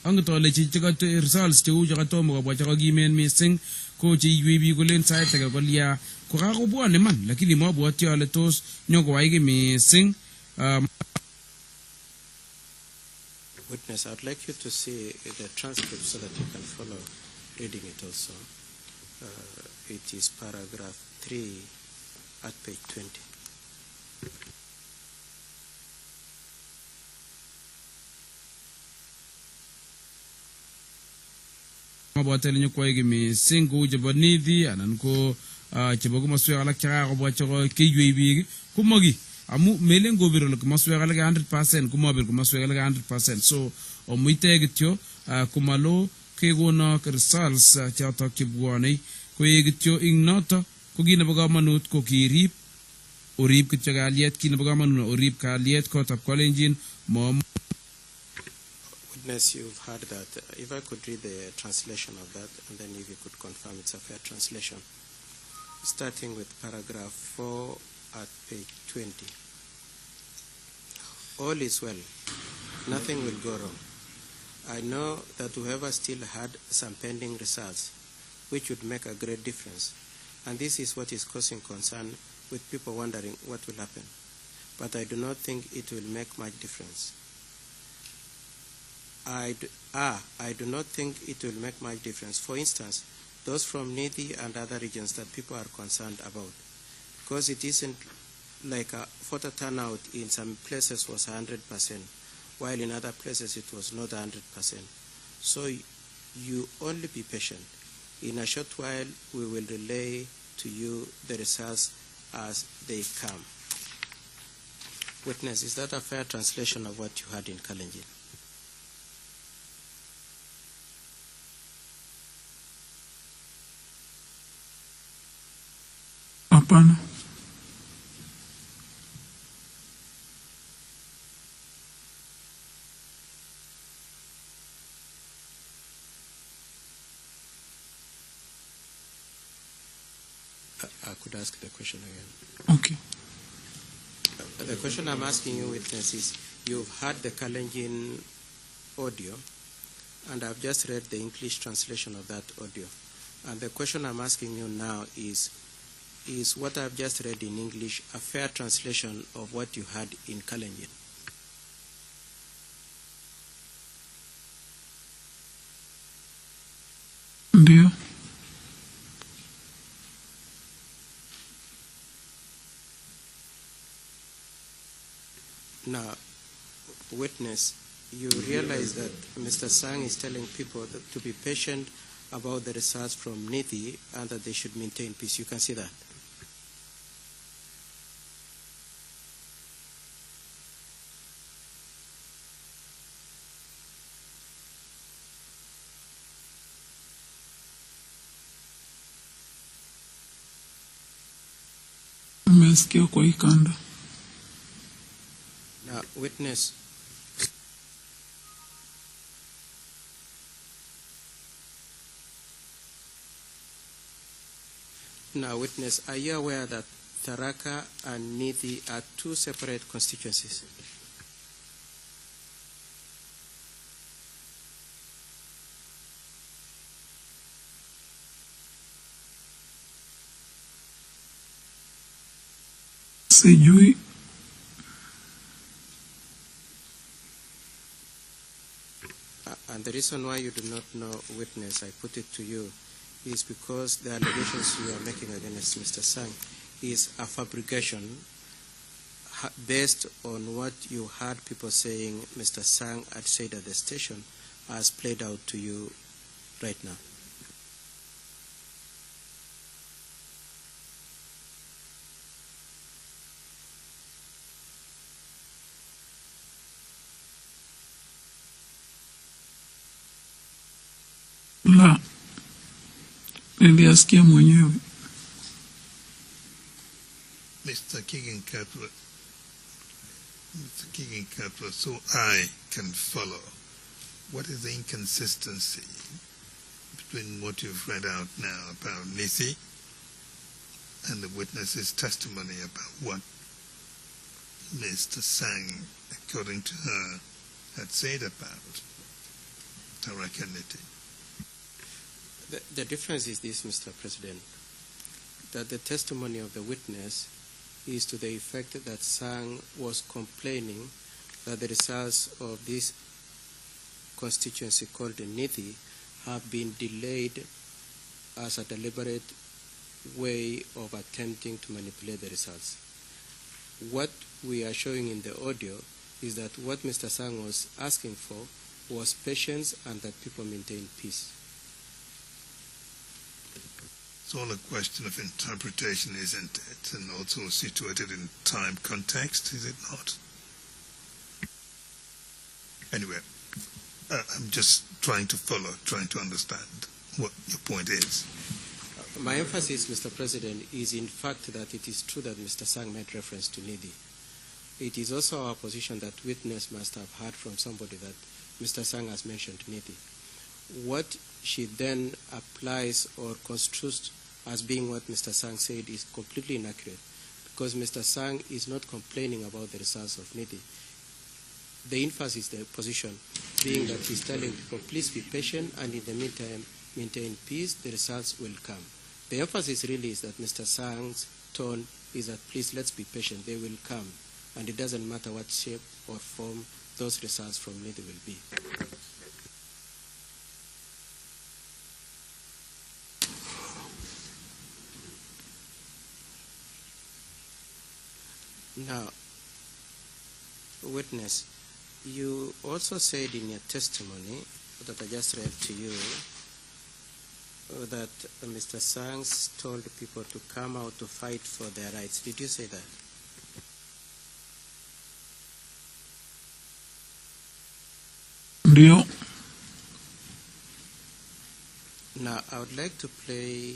ang tole chi chaga results chu chaga to mo ba chaga gimen missing ko chi yibi ko len sai taga ko lia ko ga ko buane man lakini mo bo ti ale tos nyogo ai gi missing. Witness, I'd like you to see the transcript so that you can follow reading it also. It is paragraph 3 at page 20. Mabotel nyo ko gi missing ko jabo nithi anan ko jabo ko maswe ala kya ko bo chago ke yibi kumogi amu melen go biro ko maswe ala 100% ko mobil ko maswe ala 100%. So omuite kityo kumalo kegonok results chotok chebwonei koek kityo ing noto ko kit nebo kamanut ko kirib orib kityo kalyet, kit nebo kamanut orib kalyet kotab kolenjin Witness, you've heard that. If I could read the translation of that, and then if you could confirm it's a fair translation. Starting with paragraph 4 at page 20. All is well. Nothing will go wrong. I know that whoever still had some pending results, which would make a great difference, and this is what is causing concern with people wondering what will happen. But I do not think it will make much difference. I do not think it will make much difference. For instance, those from Nidi and other regions that people are concerned about, because it isn't like a photo turnout in some places was 100%, while in other places it was not 100%. So you only be patient. In a short while, we will relay to you the results as they come. Witness, is that a fair translation of what you had in Kalenjin? Hapana. I could ask the question again. Okay. The question I'm asking you, Witness, is you've heard the Kalenjin audio, and I've just read the English translation of that audio. And the question I'm asking you now is what I've just read in English a fair translation of what you had in Kalenjin? Ndio. Now, Witness, you realize that Mr. Sang is telling people that to be patient about the results from Niti and that they should maintain peace. You can see that. Nimesikia kwa hii kanda. Now, Witness, are you aware that Tharaka and Niti are two separate constituencies? Sijui. And the reason why you do not know, Witness, I put it to you, is because the allegations you are making against Mr. Sang is a fabrication based on what you heard people saying Mr. Sang had said at the station as played out to you right now. La. Niliasikia mwenyewe. Mr. Kigenkatwa, so I can follow. What is the inconsistency between what you've read out now about Nisi and the witness's testimony about what Mr. Sang, according to her, had said about Tharaka Niti? The difference is this, Mr. President, that the testimony of the witness is to the effect that Sang was complaining that the results of this constituency called the Niti have been delayed as a deliberate way of attempting to manipulate the results. What we are showing in the audio is that what Mr. Sang was asking for was patience and that people maintain peace. It's all a question of interpretation, isn't it? And also situated in time context, is it not? Anyway, I'm just trying to follow, trying to understand what your point is. My emphasis, Mr. President, is in fact that it is true that Mr. Sang made reference to Nidhi. It is also our position that witness must have heard from somebody that Mr. Sang has mentioned Nidhi. What she then applies or construes as being what Mr. Sang said is completely inaccurate, because Mr. Sang is not complaining about the results of Nidhi. The emphasis, the position, being that he's telling people, please be patient, and in the meantime, maintain peace, the results will come. The emphasis really is that Mr. Sang's tone is that, please, let's be patient, they will come, and it doesn't matter what shape or form those results from Nidhi will be. Now, witness, you also said in your testimony that I just read to you that Mr. Sangs told people to come out to fight for their rights. Did you say that? Ndio. Now, I would like to play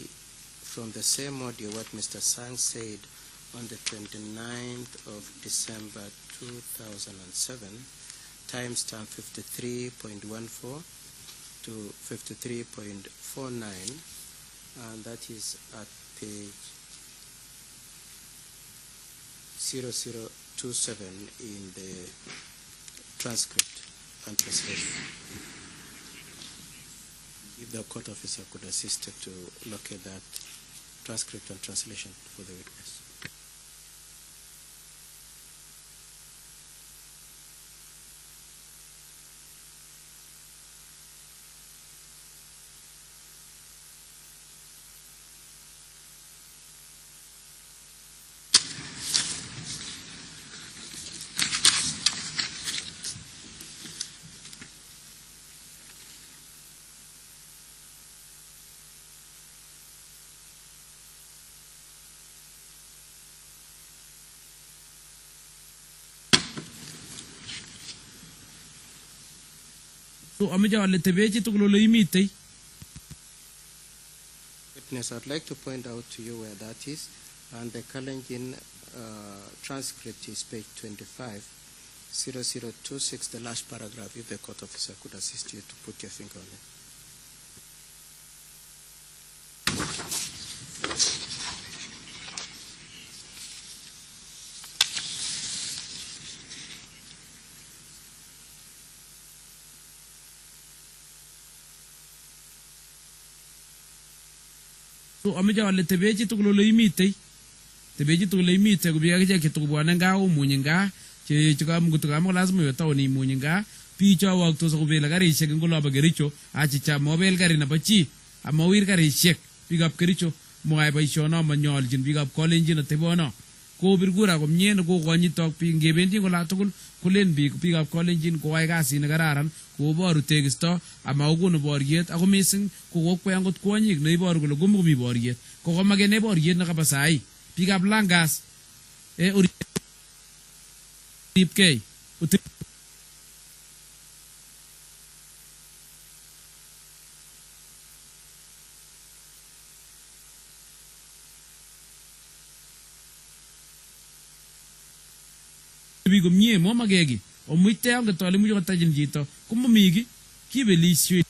from the same audio what Mr. Sang said on the 29th of December 2007, timestamp 53.14 to 53.49, and that is at page 0027 in the transcript and translation. If the court officer could assist to locate that transcript and translation for the witness. So amija wale tebeji tukulolo imitei. Witness, I'd like to point out to you where that is, and the Kalenjin transcript is page 25, 0026, the last paragraph, if the court officer could assist you to put your finger on it. So amija wale tebeji tukulolo imitei. Tebeji tukulolo imitei kubiya kija kitukubwana nga umunyinga. Chika mgutukamo lazima yota oni umunyinga. Picha waktu sa kubela gari shek ngulo abagericho. Achicha mobile gari na bachi. Amawir gari shek. Pick up gericho. Mwai pa ishona manyol jin pick up calling jin atebono. Ko birgura ko mnyen ko kwanyi tok pi ngebenji ko latukul kulen bi pick up calling jin ko ay kasi nagararan ko boru tegisto ama uguno boriet ako missing ko kwangot kwanyi ne boru ko gumgumi boriet ko magene boriet nakabasai pick up langas uri tipkei bigo mie mo magegi o muite ang gatole mu jota jinjito kumo migi ki belisio.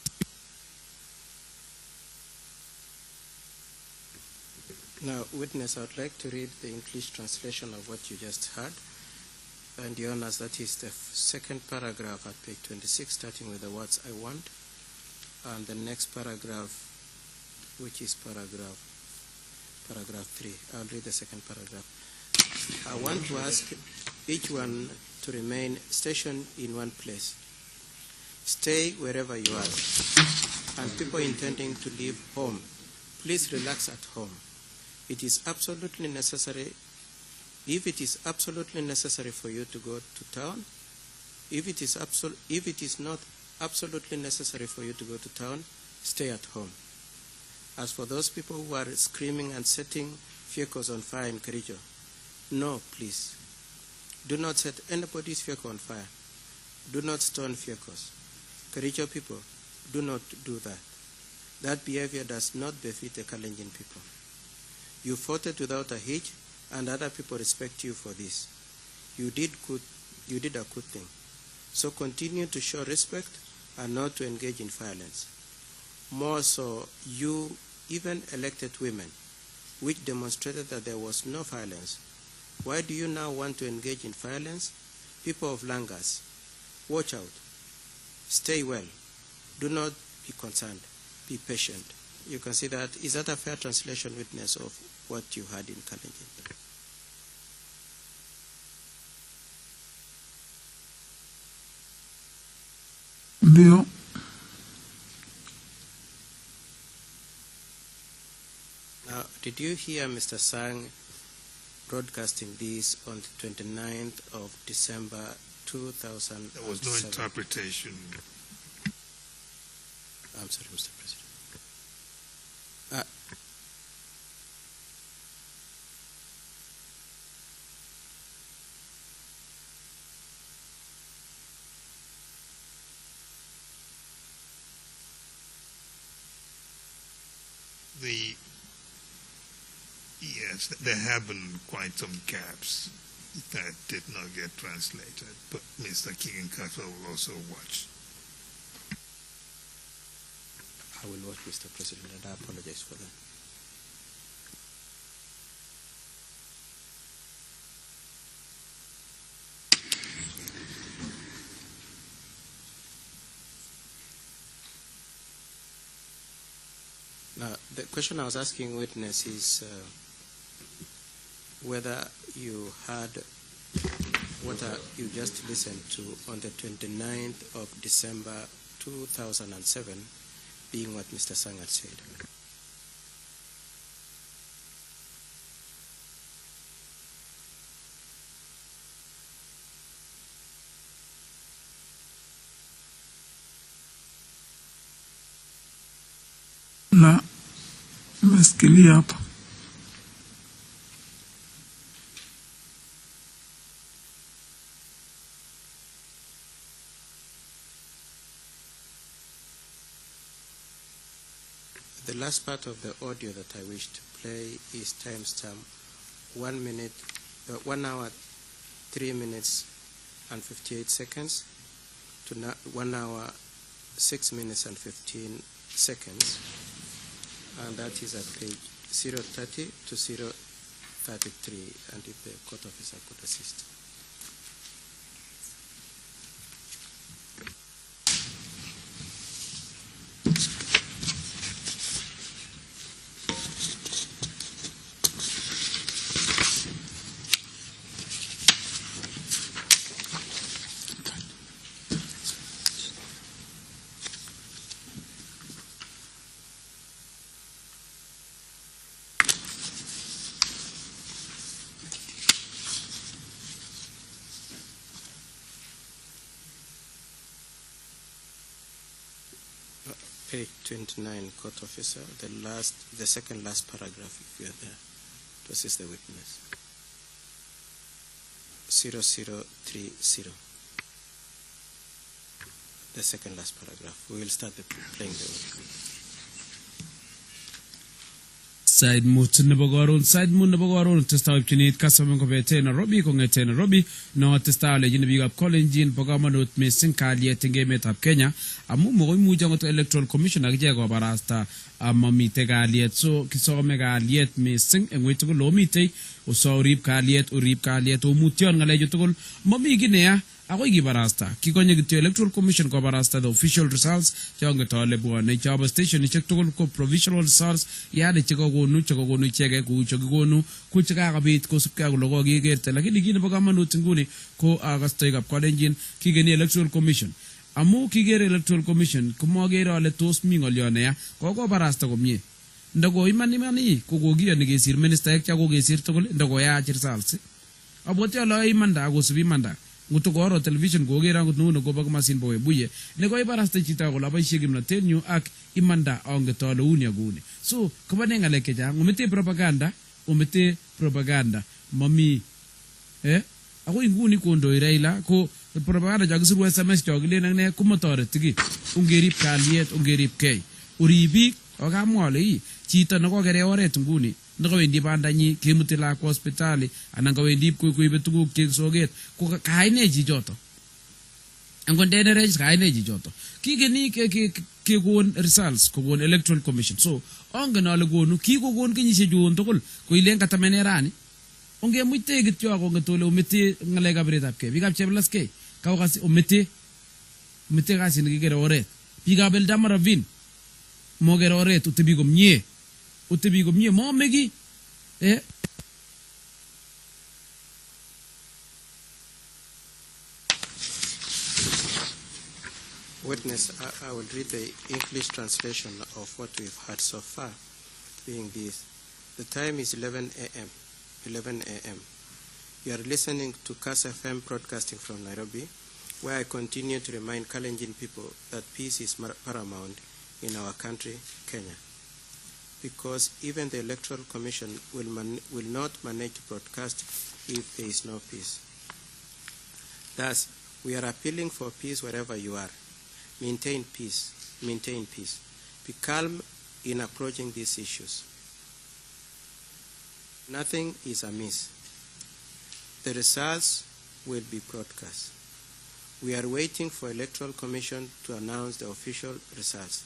Now, witness, I would like to read the English translation of what you just heard. And Your Honor, that is the second paragraph at page 26, starting with the words I want. And the next paragraph, which is paragraph 3. I'll read the second paragraph. I want to ask each one to remain stationed in one place. Stay wherever you are. And people intending to leave home, please relax at home. It is absolutely necessary. If it is absolutely necessary for you to go to town, if it is not absolutely necessary for you to go to town, stay at home. As for those people who are screaming and setting vehicles on fire in Kericho, no, please. Do not set anybody's vehicle on fire. Do not stone vehicles. Kericho people, do not do that. That behavior does not befit the Kalenjin people. You fought it without a hitch, and other people respect you for this. You did a good thing. So continue to show respect and not to engage in violence. More so, you even elected women, which demonstrated that there was no violence. Why do you now want to engage in violence? People of Langas, watch out. Stay well. Do not be concerned. Be patient. You can see that. Is that a fair translation, witness, of what you had in Kalenjin? Ndio. Now, did you hear Mr. Sang broadcasting this on the 29th of December 2007? There was no interpretation. I'm sorry, Mr. President. Yes, there have been quite some gaps that did not get translated, but Mr. Kigenkaka will also watch. I will watch, Mr. President, and I apologize for that. Now, the question I was asking witness is whether you heard what you just listened to on the 29th of December 2007 being what Mr. Sang had said. La, nimesikilia hapa. The last part of the audio that I wish to play is timestamp 1 hour, 3 minutes and 58 seconds to 1 hour, 6 minutes and 15 seconds. And that is at page 030 to 033, and if the court officer could assist. Page 29, court officer, the second last paragraph, if you are there, to assist the witness. 0030. The second last paragraph. We will start playing the audio. Side mood nebo goron testa chinit kasam ko bete Nairobi ko ngete Nairobi no testa le jin bigap Kalenjin bogamanut missing kalyet ngemet ab Kenya amu mo mu jangot electoral commission agje go barasta amamite kalyet so kisome kalyet missing engwito ko lomite uso rip kalyet o mution ngale jutugol mami ginea ako gibarasta kikonye gityo electoral commission ko barasta the official results jonge tole buone chaba station ni chektugol ko provisional results yade chekogonu chege ku chekogonu ku chekagabit ko supka ko logo gigerte lakini gine bogamanut nguni ko agaste gap Kalenjin kigeni electoral commission amu kigere electoral commission kumogere ale tos mi ngolione ya ko barasta komie ndago imani ko gogiyo ni gesir minister ek chago gesir tugul ndago ya results abote ala imanda go subi manda ngutogoro television gogera ngutnu go bag masin boye buye ne go ibarasta chita go laba shigim na tenyu ak imanda onge tolo unya gune so kubane ngaleke ja ngumete propaganda mami ako inguni ko ndo iraila ko propaganda jakisiru SMS jogile nang ne kumotoreti ki ungerip kalyet ungerip kei uribik okamwale yi chito nekokere oret nguni nekawendi bandanyi kemuti lakwa hospitali anan kawendi koibe tuguk chek soget ko kaine chichoto angondene regis kaine chichoto kigeni kekon results kokon electoral commission so ongen ale konu kikokon kenyisiek chun tugul koilen katamene rani ongemuite kityo akongetole omete ngalek abiretab kei bikab cheblaskei kawkasi omete kasi nikikere oret bikab Eldama Ravine mogere oret utebi komie momeki Witness, I will read the English translation of what we've heard so far, being this. The time is 11 a.m. 11 a.m. You are listening to KAS FM broadcasting from Nairobi, where I continue to remind Kalenjin people that peace is paramount in our country, Kenya. Because even the Electoral Commission will not manage to broadcast if there is no peace. Thus, we are appealing for peace wherever you are. Maintain peace. Maintain peace. Be calm in approaching these issues. Nothing is amiss. The results will be broadcast. We are waiting for Electoral Commission to announce the official results,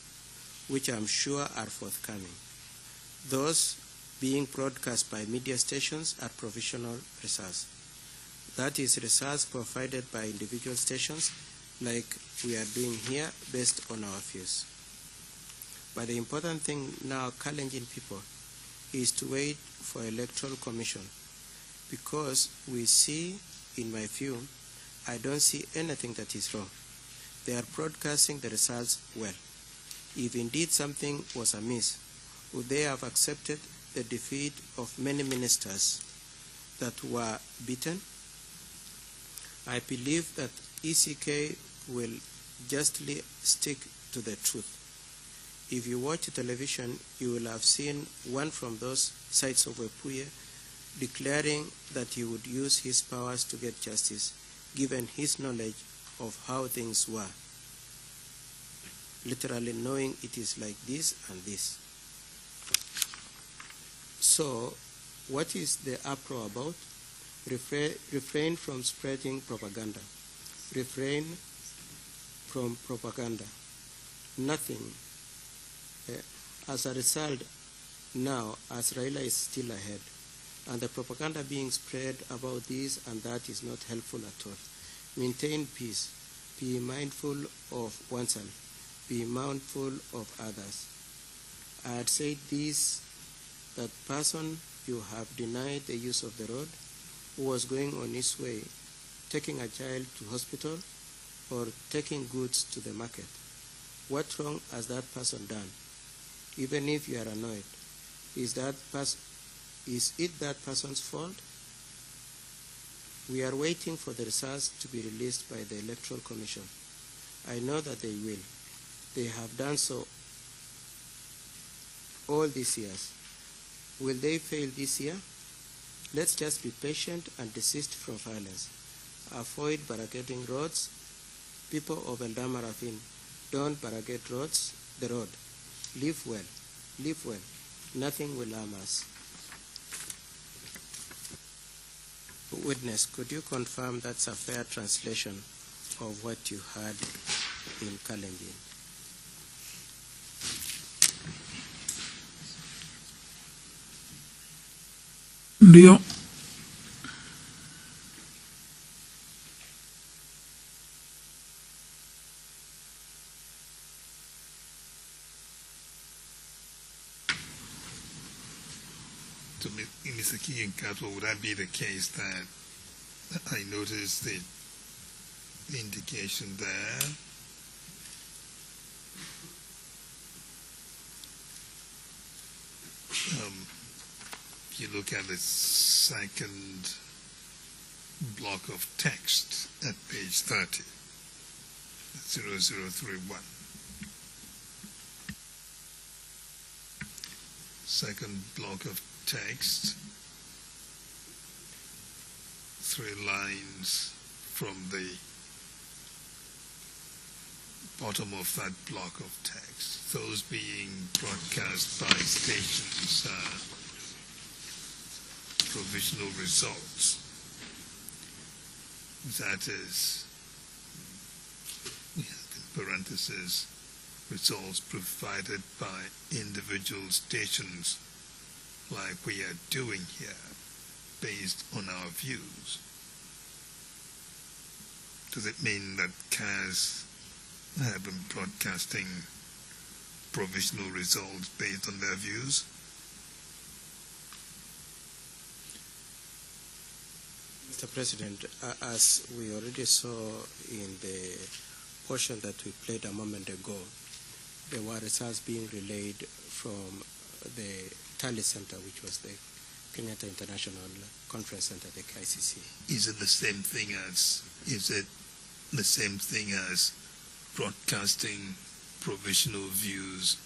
which I'm sure are forthcoming. Those being broadcast by media stations are provisional results. That is, results provided by individual stations like we are doing here based on our views. But the important thing now, Kalenjin people, is to wait for Electoral Commission, because we see, in my view, I don't see anything that is wrong. They are broadcasting the results well. If indeed something was amiss, would they have accepted the defeat of many ministers that were beaten? I believe that ECK will justly stick to the truth. If you watch television, you will have seen one from those sides of Wepuye declaring that he would use his powers to get justice, given his knowledge of how things were, literally knowing it is like this and this. So, what is the uproar about? Refrain from spreading propaganda. Refrain from propaganda. Nothing. As a result, now, as Raila is still ahead, and the propaganda being spread about this and that is not helpful at all. Maintain peace. Be mindful of oneself. Be mindful of others. I had said this, that person you have denied the use of the road, who was going on his way, taking a child to hospital or taking goods to the market. What wrong has that person done? Even if you are annoyed, is it that person's fault? We are waiting for the results to be released by the Electoral Commission. I know that they will. They have done so all these years. Will they fail this year? Let's just be patient and desist from violence. Avoid barricading roads. People of Eldama Ravine, don't barricade the road. Live well. Live well. Nothing will harm us. Witness, could you confirm that's a fair translation of what you heard in Kalenjin? Ndio. So, Mr. Kiyankato, would that be the case that I noticed the indication there? If you look at the second block of text at page 30, 0031. Second block of text, 3 lines from the bottom of that block of text, those being broadcast by stations, provisional results. That is, we have in parentheses, results provided by individual stations like we are doing here, based on our views. Does it mean that CAS have been broadcasting provisional results based on their views? Mr. President, as we already saw in the portion that we played a moment ago, there were results being relayed from the Tally Center, which was the Kenyatta International Conference Center, the ICC. Is it the same thing as broadcasting provisional views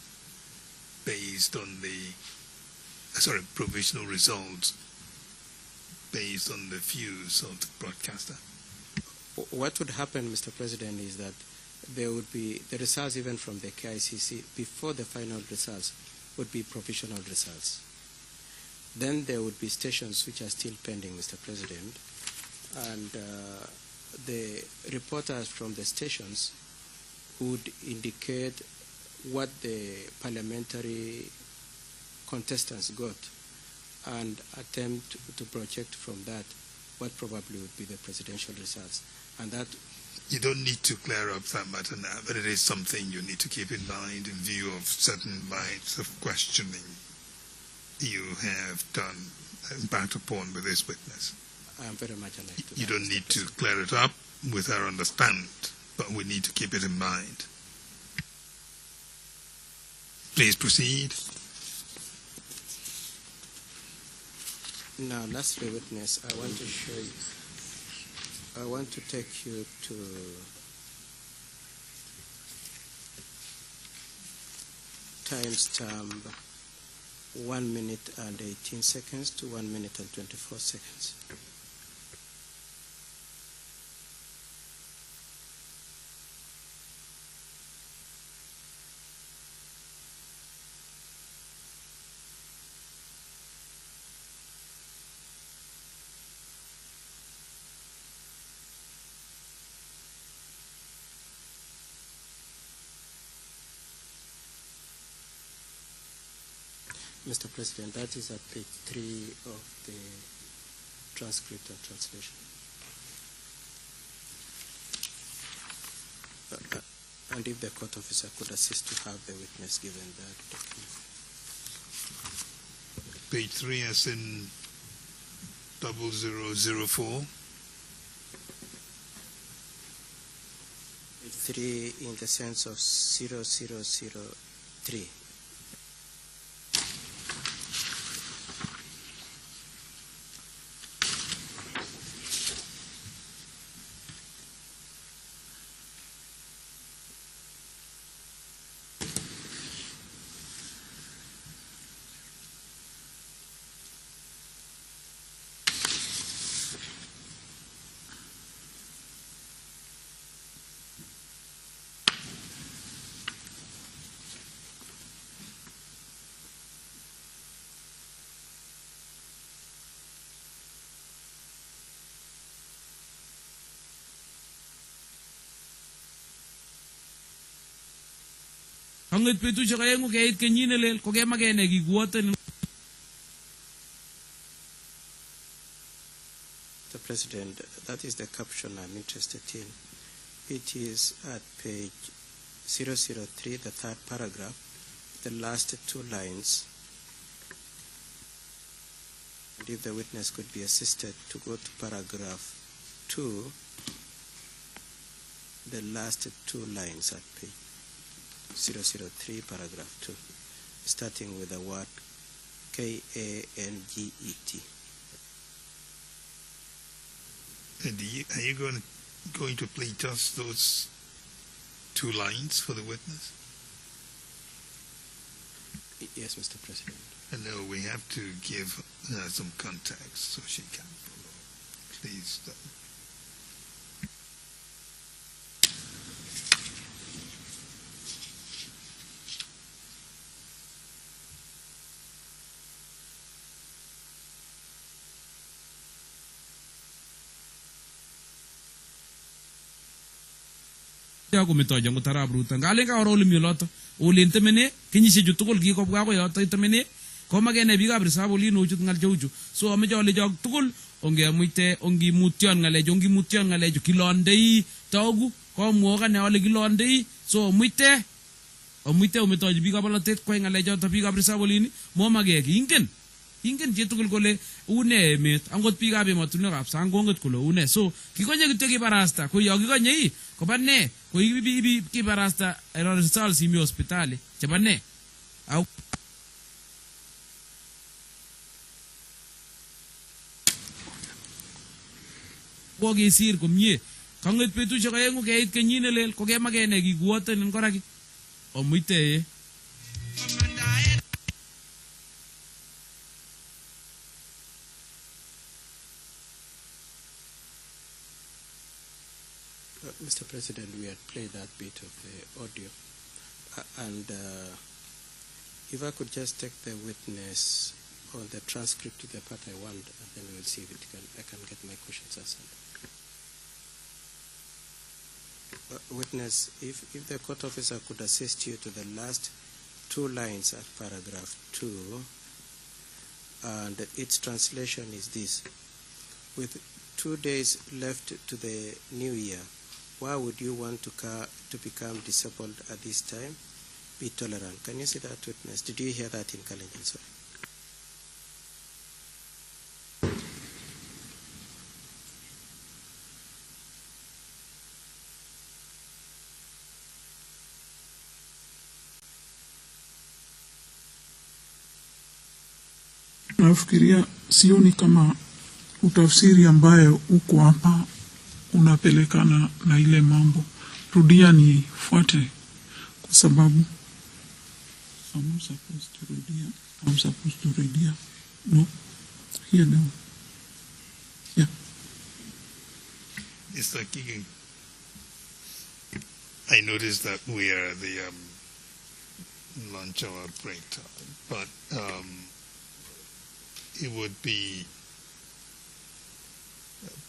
based on provisional results based on the views of the broadcaster? What would happen, Mr. President, is that there would be the results even from the KICC before the final results would be provisional results. Then there would be stations which are still pending, Mr. President, and the reporters from the stations would indicate what the parliamentary contestants got and attempt to project from that what probably would be the presidential results. And that you don't need to clear up that matter now, but it is something you need to keep in mind in view of certain lines of questioning you have done and backed upon with this witness. I am very much alive to You that, don't Mr. need to President. clear it up with our understand, but we need to keep it in mind. Please proceed. Now, lastly, witness, I want to show you, I want to take you to timestamp 1 minute and 18 seconds to 1 minute and 24 seconds. Mr. President, that is at page 3 of the transcript and translation. And if the court officer could assist to have the witness given that document. Page 3 as in 0004. Page 3 in the sense of 0003. Angit pitu siya kaya mo kahit kanyinalil, kung kaya magaya nagiguwatan. Mr. President, that is the caption I'm interested in. It is at page 003, the third paragraph, the last 2 lines. And if the witness could be assisted to go to paragraph 2, the last 2 lines at page 003, paragraph 2, starting with the word KANGET. And are you going to play just those 2 lines for the witness? Yes, Mr. President. And no, we have to give her some context so she can follow. Please. ya kumetoja ngutarab Ruto ngale ka oro limi loto ulin temene kinyishe jutukul gi ko bwa ko yoto temene ko magene biga brisa bolin uchut ngal jowju so ame jole jog tukul onge muite ongi mutyon ngale jo kilondei togu ko muoga ne ole kilondei so muite umetoji biga balatet ko ngale joto biga brisa bolin mo magege ingen jetukul kole une emet angot biik ab emotunwekab sang konget kole une so kikonye kityo kibarasta ko yo kikonye ko bane ko ibi kibarasta results imi hospitali cheba ne au ko gesir komie kanget betusiek aengu keit kenyit nelel ko kemakene kikuoten en koraki omuite Mr. President, we had played that bit of the audio. And if I could just take the witness on the transcript to the part I want, and then we'll see if I can get my questions answered. Witness, if the court officer could assist you to the last 2 lines at paragraph 2, and its translation is this: with 2 days left to the new year, why would you want to become disabled at this time? Be tolerant. Can you see that, witness? Did you hear that in Kalenjin? Sorry. Nafikiria sioni kama utafsiri ambayo uko hapa unapelekana na ile mambo. Rudia nifuate kwa sababu I'm supposed to rudia. No. Here now. Yeah. It's like I noticed that we are at the lunch hour break time, but it would be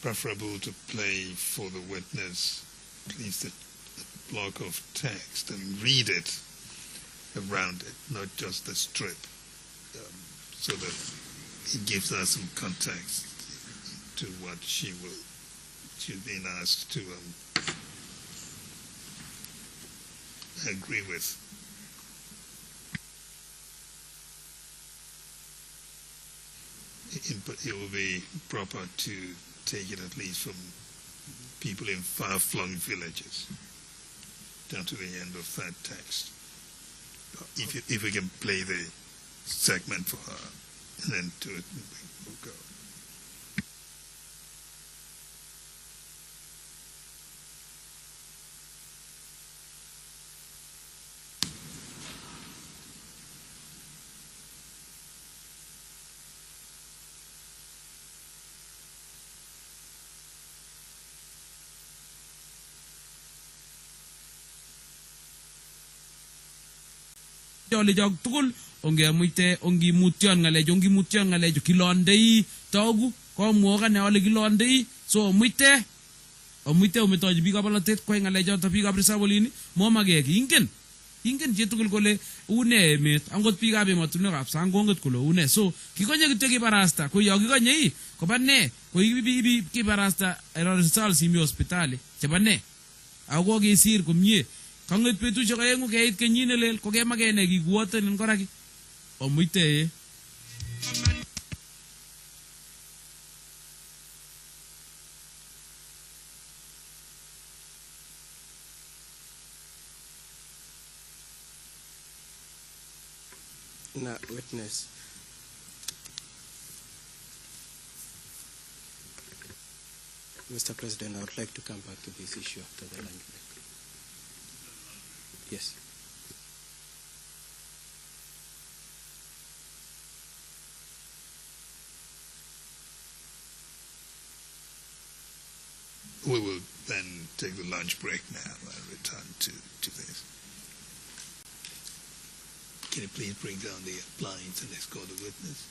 preferable to play for the witness at least a block of text and read it around it, not just the strip, so that it gives us some context to what she's been asked to agree with. It will be proper to take it at least from people in far-flung villages down to the end of that text. If we can play the segment for her and then do it, we'll go. jole jog tukul onge muite ongi mutyon ngalejo kilondei togu ko muoga ne ole kilondei so muite umetoji biga balatet ko ngalejo to biga brisa bolini mo magege ingen jetukul kole une emet angot biga be matunwekab sang konget kole une so kikonye kityo kibarasta ko yo kikonye ko bane ko ibi kibarasta results imi hospitali cheba ne ako gesir komie kanget betusiek aengu keit kenyit nelel ko kemakene kikuoten en koraki omuite Now, witness. Mr. President, I would like to come back to this issue after the lunch break. Yes. We will then take the lunch break now and return to this. Can you please bring down the appliance and escort the witness?